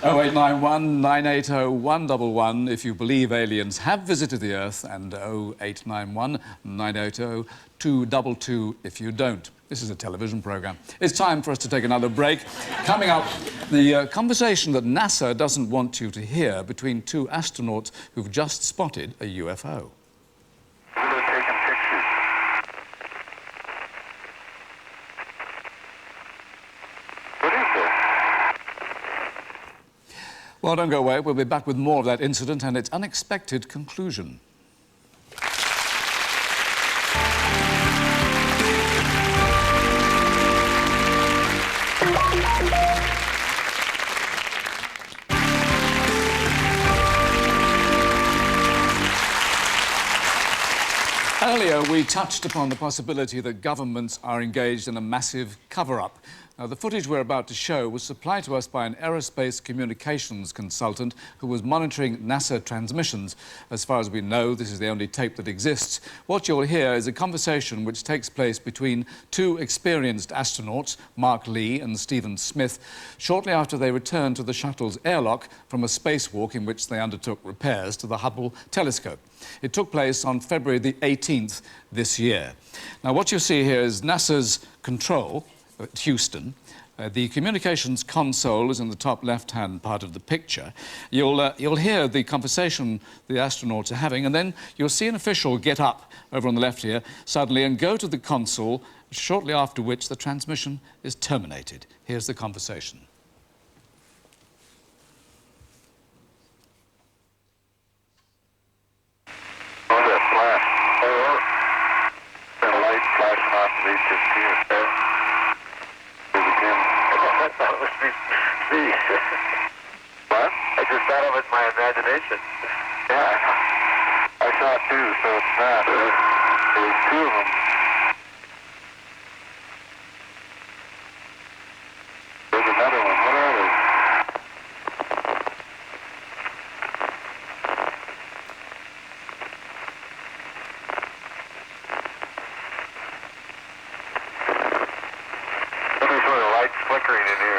Speaker 2: 0891 980 111 if you believe aliens have visited the Earth, and 0891 980 222 if you don't. This is a television programme. It's time for us to take another break. Coming up, the conversation that NASA doesn't want you to hear between 2 astronauts who've just spotted a UFO. Well, don't go away. We'll be back with more of that incident and its unexpected conclusion. Earlier, we touched upon the possibility that governments are engaged in a massive cover-up. Now, the footage we're about to show was supplied to us by an aerospace communications consultant who was monitoring NASA transmissions. As far as we know, this is the only tape that exists. What you'll hear is a conversation which takes place between 2 experienced astronauts, Mark Lee and Stephen Smith, shortly after they returned to the shuttle's airlock from a spacewalk in which they undertook repairs to the Hubble telescope. It took place on February the 18th this year. Now, what you see here is NASA's control at Houston. The communications console is in the top left-hand part of the picture. You'll hear the conversation the astronauts are having, and then you'll see an official get up over on the left here suddenly and go to the console, shortly after which the transmission is terminated. Here's the conversation.
Speaker 11: imagination. Yeah, I saw it too, so it's not. There's two of them. There's another one. What are they? Some sort of lights flickering in here.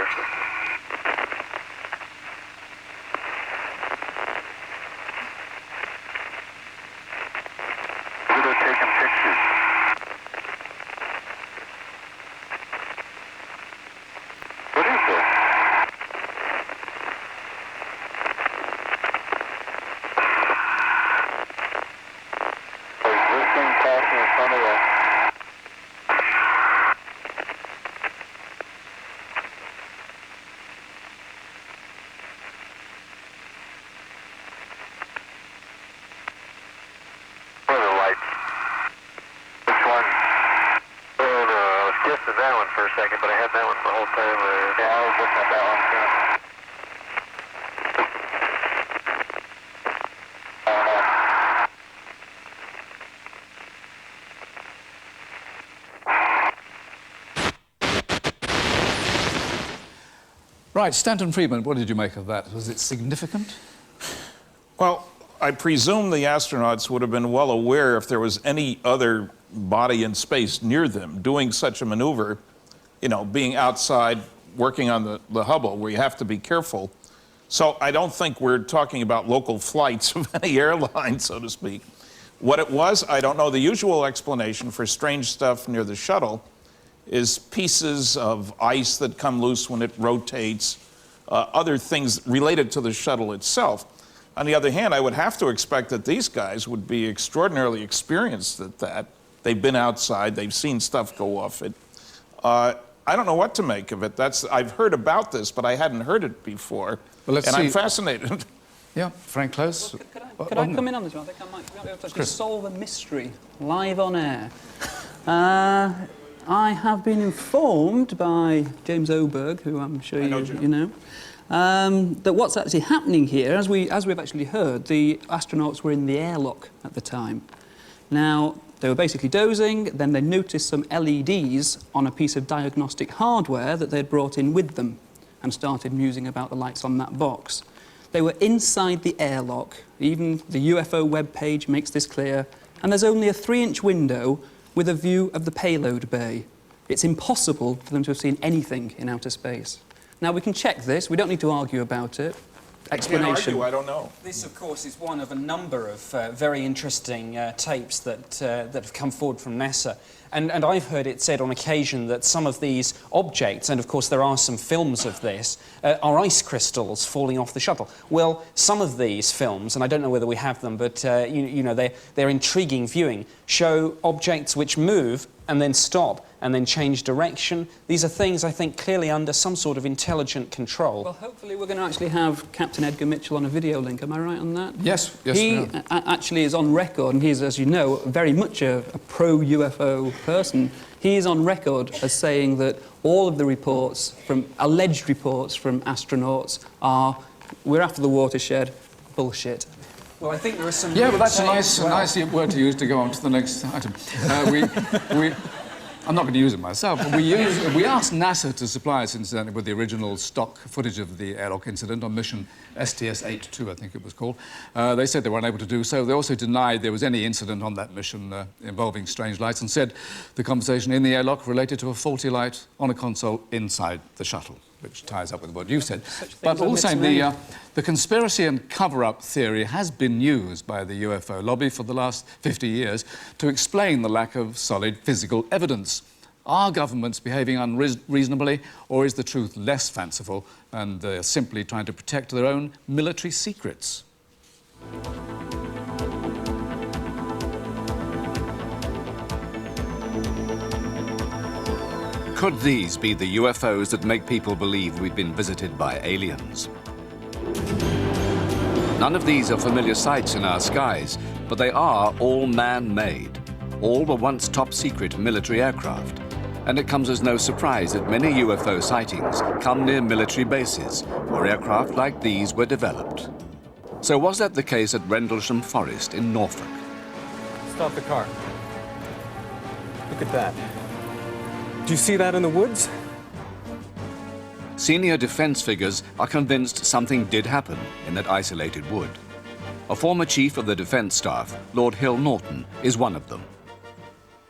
Speaker 11: That one for a second, but I had that one the whole time. Yeah, I was looking at that one too.
Speaker 2: Right, Stanton Freidman, what did you make of that? Was it significant?
Speaker 1: Well, I presume the astronauts would have been well aware if there was any other body in space near them doing such a maneuver, you know, being outside working on the Hubble, where you have to be careful. So I don't think we're talking about local flights of any airline, so to speak. What it was, I don't know. The usual explanation for strange stuff near the shuttle is pieces of ice that come loose when it rotates, other things related to the shuttle itself. On the other hand, I would have to expect that these guys would be extraordinarily experienced at that. They've been outside, they've seen stuff go off it. I don't know what to make of it. I've heard about this, but I hadn't heard it before.
Speaker 2: Well, let's
Speaker 1: and
Speaker 2: see.
Speaker 1: I'm fascinated.
Speaker 2: Yeah, Frank Close.
Speaker 13: Could I come in on this one? I think I might be able to actually solve a mystery live on air. I have been informed by James Oberg, who I'm sure you know, that what's actually happening here, as we've actually heard, the astronauts were in the airlock at the time. Now, they were basically dozing, then they noticed some LEDs on a piece of diagnostic hardware that they'd brought in with them and started musing about the lights on that box. They were inside the airlock. Even the UFO webpage makes this clear. And there's only a 3-inch window with a view of the payload bay. It's impossible for them to have seen anything in outer space. Now, we can check this. We don't need to argue about it. Explanation.
Speaker 1: Argue, I don't know.
Speaker 3: This, of course, is one of a number of very interesting tapes that have come forward from NASA. And I've heard it said on occasion that some of these objects, and of course there are some films of this, are ice crystals falling off the shuttle. Well, some of these films, and I don't know whether we have them, but you know, they're intriguing viewing, show objects which move and then stop and then change direction. These are things, I think, clearly under some sort of intelligent control.
Speaker 13: Well, hopefully we're going to actually have Captain Edgar Mitchell on a video link. Am I right on that?
Speaker 2: Yes,
Speaker 13: He actually is on record, and he's, as you know, very much a pro-UFO person. He is on record as saying that all of the reports, alleged reports from astronauts are, we're after the watershed, bullshit.
Speaker 3: Well, I think there are some...
Speaker 2: Yeah, but that's a nice word to use to go on to the next item. I'm not going to use it myself, but we asked NASA to supply us, incidentally, with the original stock footage of the airlock incident on mission STS-82, I think it was called. They said they weren't able to do so. They also denied there was any incident on that mission involving strange lights and said the conversation in the airlock related to a faulty light on a console inside the shuttle, which ties up with what you said. But all the same, the conspiracy and cover-up theory has been used by the UFO lobby for the last 50 years to explain the lack of solid physical evidence. Are governments behaving unreasonably, or is the truth less fanciful and they're simply trying to protect their own military secrets?
Speaker 14: Could these be the UFOs that make people believe we've been visited by aliens? None of these are familiar sights in our skies, but they are all man-made. All were once top-secret military aircraft. And it comes as no surprise that many UFO sightings come near military bases, where aircraft like these were developed. So was that the case at Rendlesham Forest in Norfolk?
Speaker 8: Stop the car. Look at that. Do you see that in the woods?
Speaker 14: Senior defence figures are convinced something did happen in that isolated wood. A former chief of the defence staff, Lord Hill Norton, is one of them.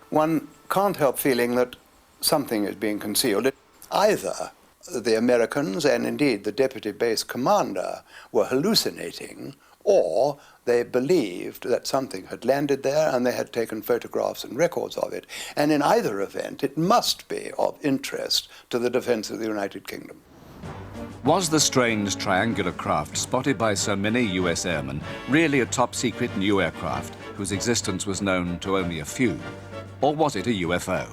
Speaker 15: One can't help feeling that something is being concealed. Either the Americans and indeed the deputy base commander were hallucinating, or they believed that something had landed there and they had taken photographs and records of it. And in either event, it must be of interest to the defense of the United Kingdom.
Speaker 14: Was the strange triangular craft spotted by so many US airmen really a top-secret new aircraft whose existence was known to only a few? Or was it a UFO?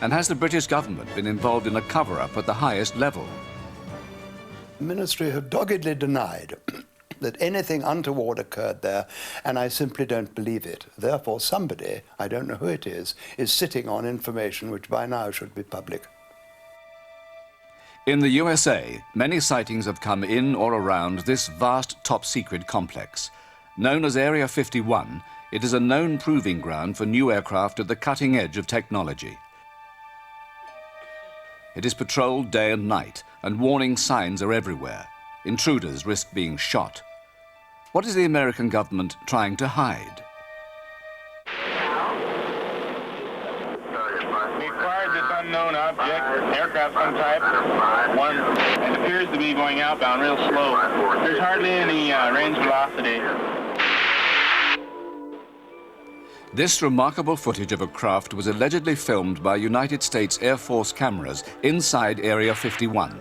Speaker 14: And has the British government been involved in a cover-up at the highest level?
Speaker 15: The ministry have doggedly denied that anything untoward occurred there, and I simply don't believe it. Therefore, somebody, I don't know who it is sitting on information which by now should be public.
Speaker 14: In the USA, many sightings have come in or around this vast top-secret complex. Known as Area 51, it is a known proving ground for new aircraft at the cutting edge of technology. It is patrolled day and night, and warning signs are everywhere. Intruders risk being shot. What is the American government trying to hide?
Speaker 23: We acquired this unknown object, aircraft some type. One, it appears to be going outbound real slow. There's hardly any range velocity.
Speaker 14: This remarkable footage of a craft was allegedly filmed by United States Air Force cameras inside Area 51.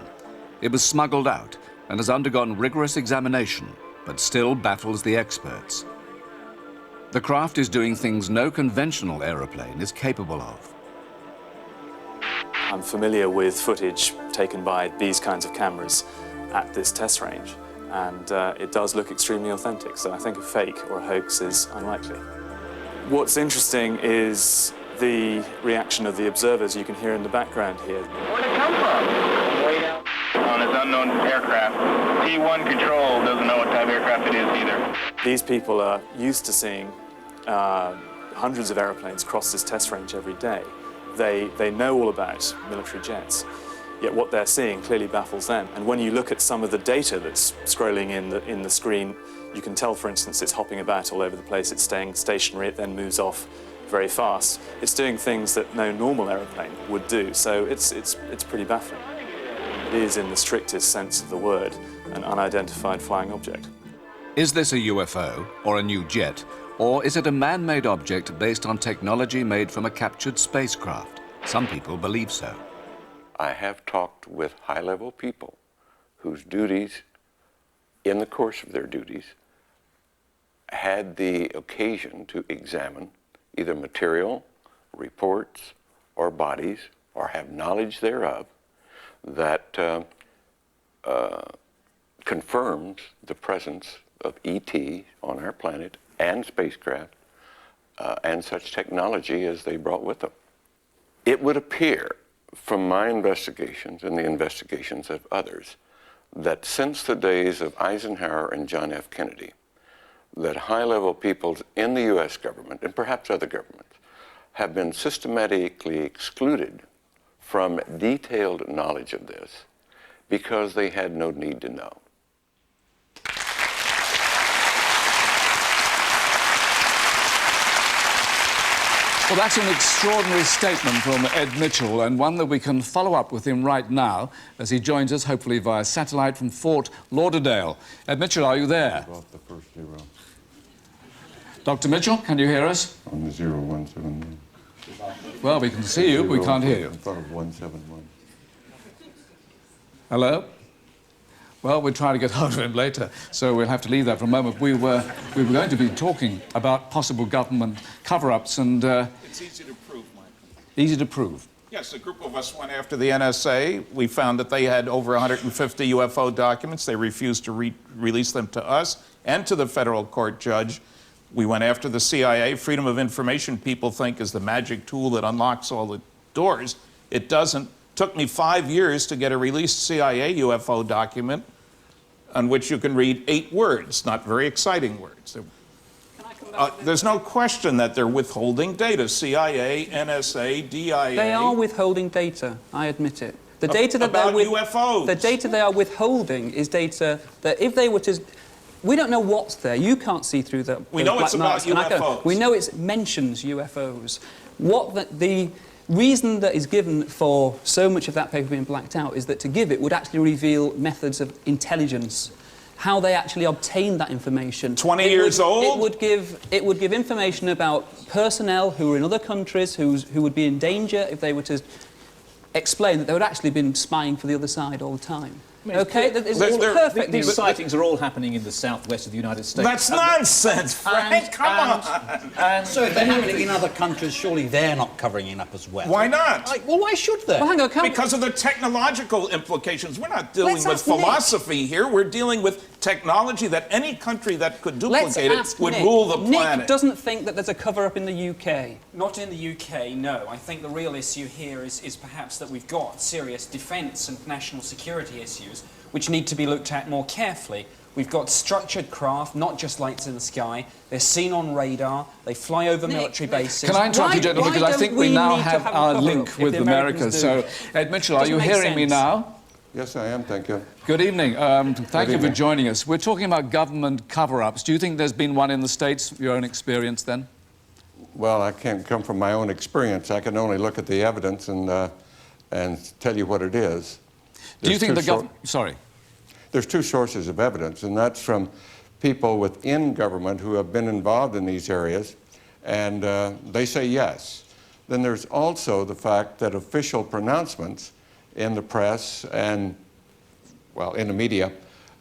Speaker 14: It was smuggled out and has undergone rigorous examination, but still baffles the experts. The craft is doing things no conventional aeroplane is capable of.
Speaker 16: I'm familiar with footage taken by these kinds of cameras at this test range, and it does look extremely authentic, so I think a fake or a hoax is unlikely. What's interesting is the reaction of the observers you can hear in the background here.
Speaker 23: Where'd it come from? Way down. On this unknown aircraft. T1 control doesn't know what type of aircraft it is either.
Speaker 16: These people are used to seeing hundreds of aeroplanes cross this test range every day. They know all about military jets, yet what they're seeing clearly baffles them. And when you look at some of the data that's scrolling in the screen, you can tell, for instance, it's hopping about all over the place. It's staying stationary. It then moves off very fast. It's doing things that no normal aeroplane would do. So it's pretty baffling. It is, in the strictest sense of the word, an unidentified flying object.
Speaker 14: Is this a UFO or a new jet? Or is it a man-made object based on technology made from a captured spacecraft? Some people believe so.
Speaker 22: I have talked with high-level people whose duties, in the course of their duties, had the occasion to examine either material, reports, or bodies, or have knowledge thereof, that confirms the presence of ET on our planet and spacecraft and such technology as they brought with them. It would appear from my investigations and the investigations of others that since the days of Eisenhower and John F. Kennedy, that high-level peoples in the U.S. government, and perhaps other governments, have been systematically excluded from detailed knowledge of this because they had no need to know.
Speaker 2: Well, that's an extraordinary statement from Ed Mitchell, and one that we can follow up with him right now as he joins us, hopefully via satellite from Fort Lauderdale. Ed Mitchell, are you there?
Speaker 22: About the first zero.
Speaker 2: Dr. Mitchell, can you hear us?
Speaker 22: On the 0171.
Speaker 2: Well, we can see you, but we can't hear you.
Speaker 22: In front of 171.
Speaker 2: Hello? Well, we'll try to get hold of him later, so we'll have to leave that for a moment. We were going to be talking about possible government cover-ups, and...
Speaker 1: It's easy to prove, Michael.
Speaker 2: Easy to prove?
Speaker 1: Yes, a group of us went after the NSA. We found that they had over 150 UFO documents. They refused to release them to us and to the federal court judge. We went after the CIA. Freedom of information, people think, is the magic tool that unlocks all the doors. It doesn't. Took me 5 years to get a released CIA UFO document. on which you can read 8 words, not very exciting words. There's no question that they're withholding data. CIA, NSA, DIA.
Speaker 13: They are withholding data, I admit it. The data that
Speaker 1: about
Speaker 13: they're
Speaker 1: UFOs.
Speaker 13: The data they are withholding is data that if they were to... We don't know what's there. You can't see through the
Speaker 1: We know it's about UFOs.
Speaker 13: We know it mentions UFOs. The reason that is given for so much of that paper being blacked out is that to give it would actually reveal methods of intelligence, how they actually obtained that information.
Speaker 1: 20 years old?
Speaker 13: It would give information about personnel who were in other countries who would be in danger if they were to explain that they had actually been spying for the other side all the time. Okay, that is all perfect.
Speaker 7: These sightings are all happening in the southwest of the United States.
Speaker 1: That's nonsense, Frank. Come on.
Speaker 9: So if they're happening in other countries, surely they're not covering it up as well.
Speaker 1: Why not?
Speaker 9: Well, why should they?
Speaker 13: Well, hang on,
Speaker 1: because of the technological implications. We're not dealing
Speaker 13: Let's
Speaker 1: with
Speaker 13: ask Nick.
Speaker 1: philosophy here. We're dealing with technology that any country that could duplicate it would
Speaker 13: Nick.
Speaker 1: rule the planet.
Speaker 13: Nick doesn't think that there's a cover-up in the UK.
Speaker 3: Not in the UK, no. I think the real issue here is perhaps that we've got serious defence and national security issues which need to be looked at more carefully. We've got structured craft, not just lights in the sky. They're seen on radar. They fly over military bases.
Speaker 2: Can I interrupt you, gentlemen, because I think we now have our link with America.
Speaker 3: Americans
Speaker 2: So,
Speaker 3: do?
Speaker 2: Ed Mitchell, are you hearing me now?
Speaker 24: Yes, I am, thank you.
Speaker 2: Good evening. Thank you for joining us. We're talking about government cover-ups. Do you think there's been one in the States, your own experience then?
Speaker 24: Well, I can't come from my own experience. I can only look at the evidence and tell you what it is.
Speaker 2: Do you think the government... Sorry.
Speaker 24: There's 2 sources of evidence, and that's from people within government who have been involved in these areas, and they say yes. Then there's also the fact that official pronouncements in the press and, well, in the media,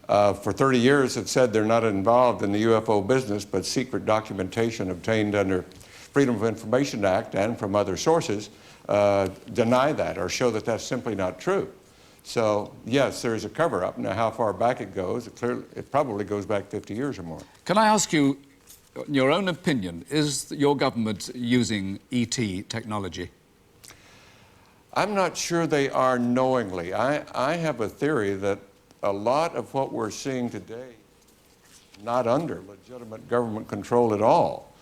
Speaker 24: for 30 years have said they're not involved in the UFO business, but secret documentation obtained under Freedom of Information Act and from other sources deny that or show that that's simply not true. So, yes, there is a cover-up. Now, how far back it goes, it probably goes back 50 years or more.
Speaker 2: Can I ask you, in your own opinion, is your government using ET technology?
Speaker 24: I'm not sure they are knowingly. I have a theory that a lot of what we're seeing today is not under legitimate government control at all,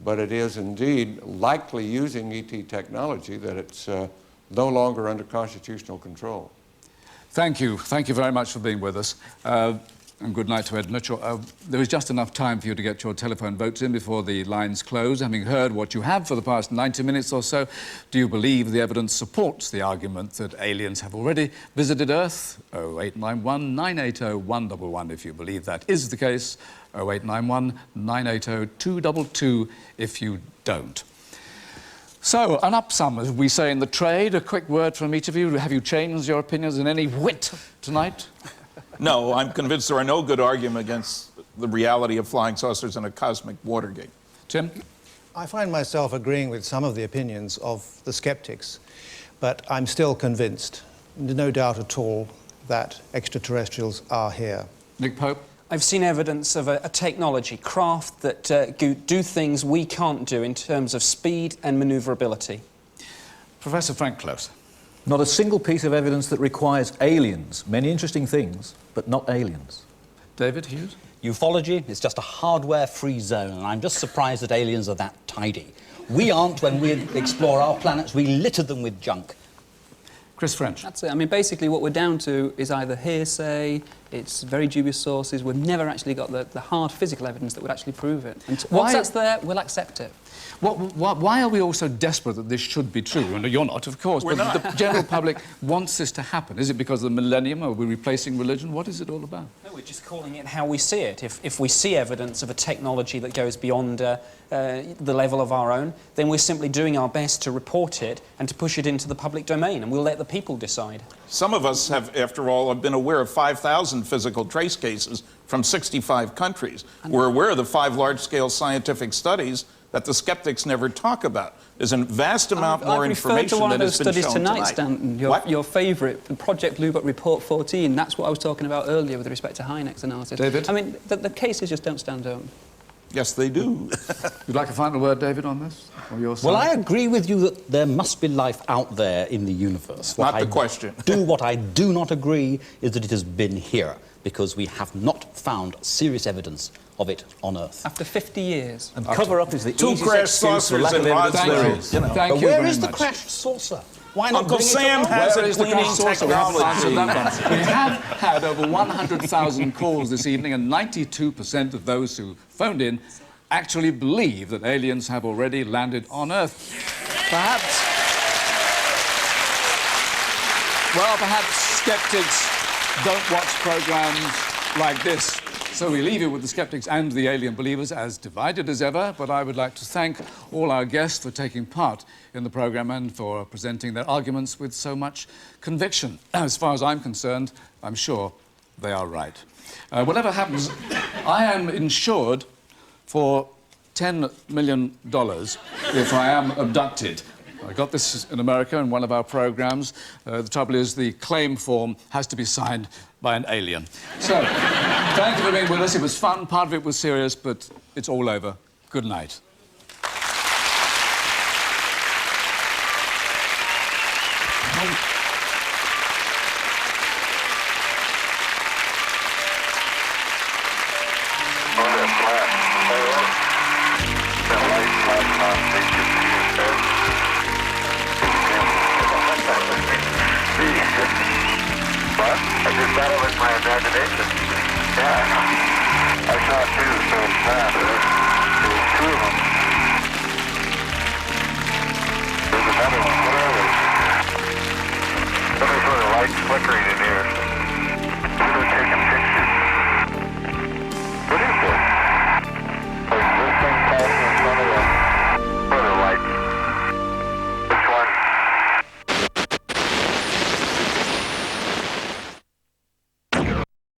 Speaker 24: but it is indeed likely using ET technology that it's no longer under constitutional control.
Speaker 2: Thank you. Thank you very much for being with us. And good night to Ed Mitchell. There is just enough time for you to get your telephone votes in before the lines close. Having heard what you have for the past 90 minutes or so, do you believe the evidence supports the argument that aliens have already visited Earth? 0891 980 111 if you believe that is the case. 0891 980 222 if you don't. So, an upsum, as we say in the trade, a quick word from each of you. Have you changed your opinions in any whit tonight?
Speaker 1: No, I'm convinced there are no good arguments against the reality of flying saucers and a cosmic Watergate.
Speaker 2: Tim?
Speaker 10: I find myself agreeing with some of the opinions of the skeptics, but I'm still convinced, no doubt at all, that extraterrestrials are here.
Speaker 2: Nick Pope?
Speaker 3: I've seen evidence of a technology, craft, that do things we can't do in terms of speed and manoeuvrability.
Speaker 2: Professor Frank Close.
Speaker 7: Not a single piece of evidence that requires aliens. Many interesting things, but not aliens.
Speaker 2: David Hughes?
Speaker 9: Ufology is just a hardware-free zone, and I'm just surprised that aliens are that tidy. We aren't when we explore our planets. We litter them with junk.
Speaker 2: Chris French.
Speaker 13: That's it. I mean, basically what we're down to is either hearsay, it's very dubious sources. We've never actually got the hard physical evidence that would actually prove it. And once that's there, we'll accept it.
Speaker 2: Why are we all so desperate that this should be true? And you're not, of course, but the general public wants this to happen. Is it because of the millennium? Are we replacing religion? What is it all about?
Speaker 3: No, we're just calling it how we see it. If we see evidence of a technology that goes beyond the level of our own, then we're simply doing our best to report it and to push it into the public domain, and we'll let the people decide.
Speaker 1: Some of us have, after all, been aware of 5,000 physical trace cases from 65 countries. We're aware of the 5 large-scale scientific studies that the skeptics never talk about. There's a vast amount more information that has been shown tonight.
Speaker 13: I've referred to one of those studies tonight, Stanton, your favourite, Project Blue Book Report 14. That's what I was talking about earlier with respect to Hynek's analysis.
Speaker 2: David?
Speaker 13: I mean, the cases just don't stand out.
Speaker 1: Yes, they do.
Speaker 2: You'd like a final word, David, on this? On your side?
Speaker 9: Well, I agree with you that there must be life out there in the universe.
Speaker 1: Not the question.
Speaker 9: What I do not agree is that it has been here. because we have not found serious evidence of it on Earth.
Speaker 13: After 50 years.
Speaker 7: And cover-up is the
Speaker 1: Two
Speaker 7: easiest
Speaker 1: crash
Speaker 7: excuse for
Speaker 1: saucers
Speaker 7: lack of
Speaker 1: in
Speaker 7: evidence
Speaker 1: Thank
Speaker 7: there
Speaker 1: you.
Speaker 7: is. You know.
Speaker 9: Thank
Speaker 7: But
Speaker 9: you
Speaker 7: where
Speaker 9: very
Speaker 7: is the
Speaker 9: much.
Speaker 7: crashed saucer?
Speaker 9: Why not
Speaker 1: Uncle
Speaker 9: bring it
Speaker 1: Sam
Speaker 9: along?
Speaker 1: has
Speaker 9: Where
Speaker 1: a
Speaker 9: is the
Speaker 1: cleaning
Speaker 9: crashed saucer? We haven't answered that one. We have had over 100,000 calls this evening, and 92% of those who phoned in actually believe that aliens have already landed on Earth. Perhaps skeptics don't watch programs like this. So we leave you with the skeptics and the alien believers as divided as ever, but I would like to thank all our guests for taking part in the program and for presenting their arguments with so much conviction. As far as I'm concerned, I'm sure they are right. Whatever happens, I am insured for $10 million if I am abducted. I got this in America in one of our programs. The trouble is the claim form has to be signed by an alien. So, thank you for being with us. It was fun. Part of it was serious, but it's all over. Good night.
Speaker 11: I just thought it was my imagination. Yeah. I saw it too, so it's not. There was two of them. There's another one. What are they? Some sort of light flickering in here.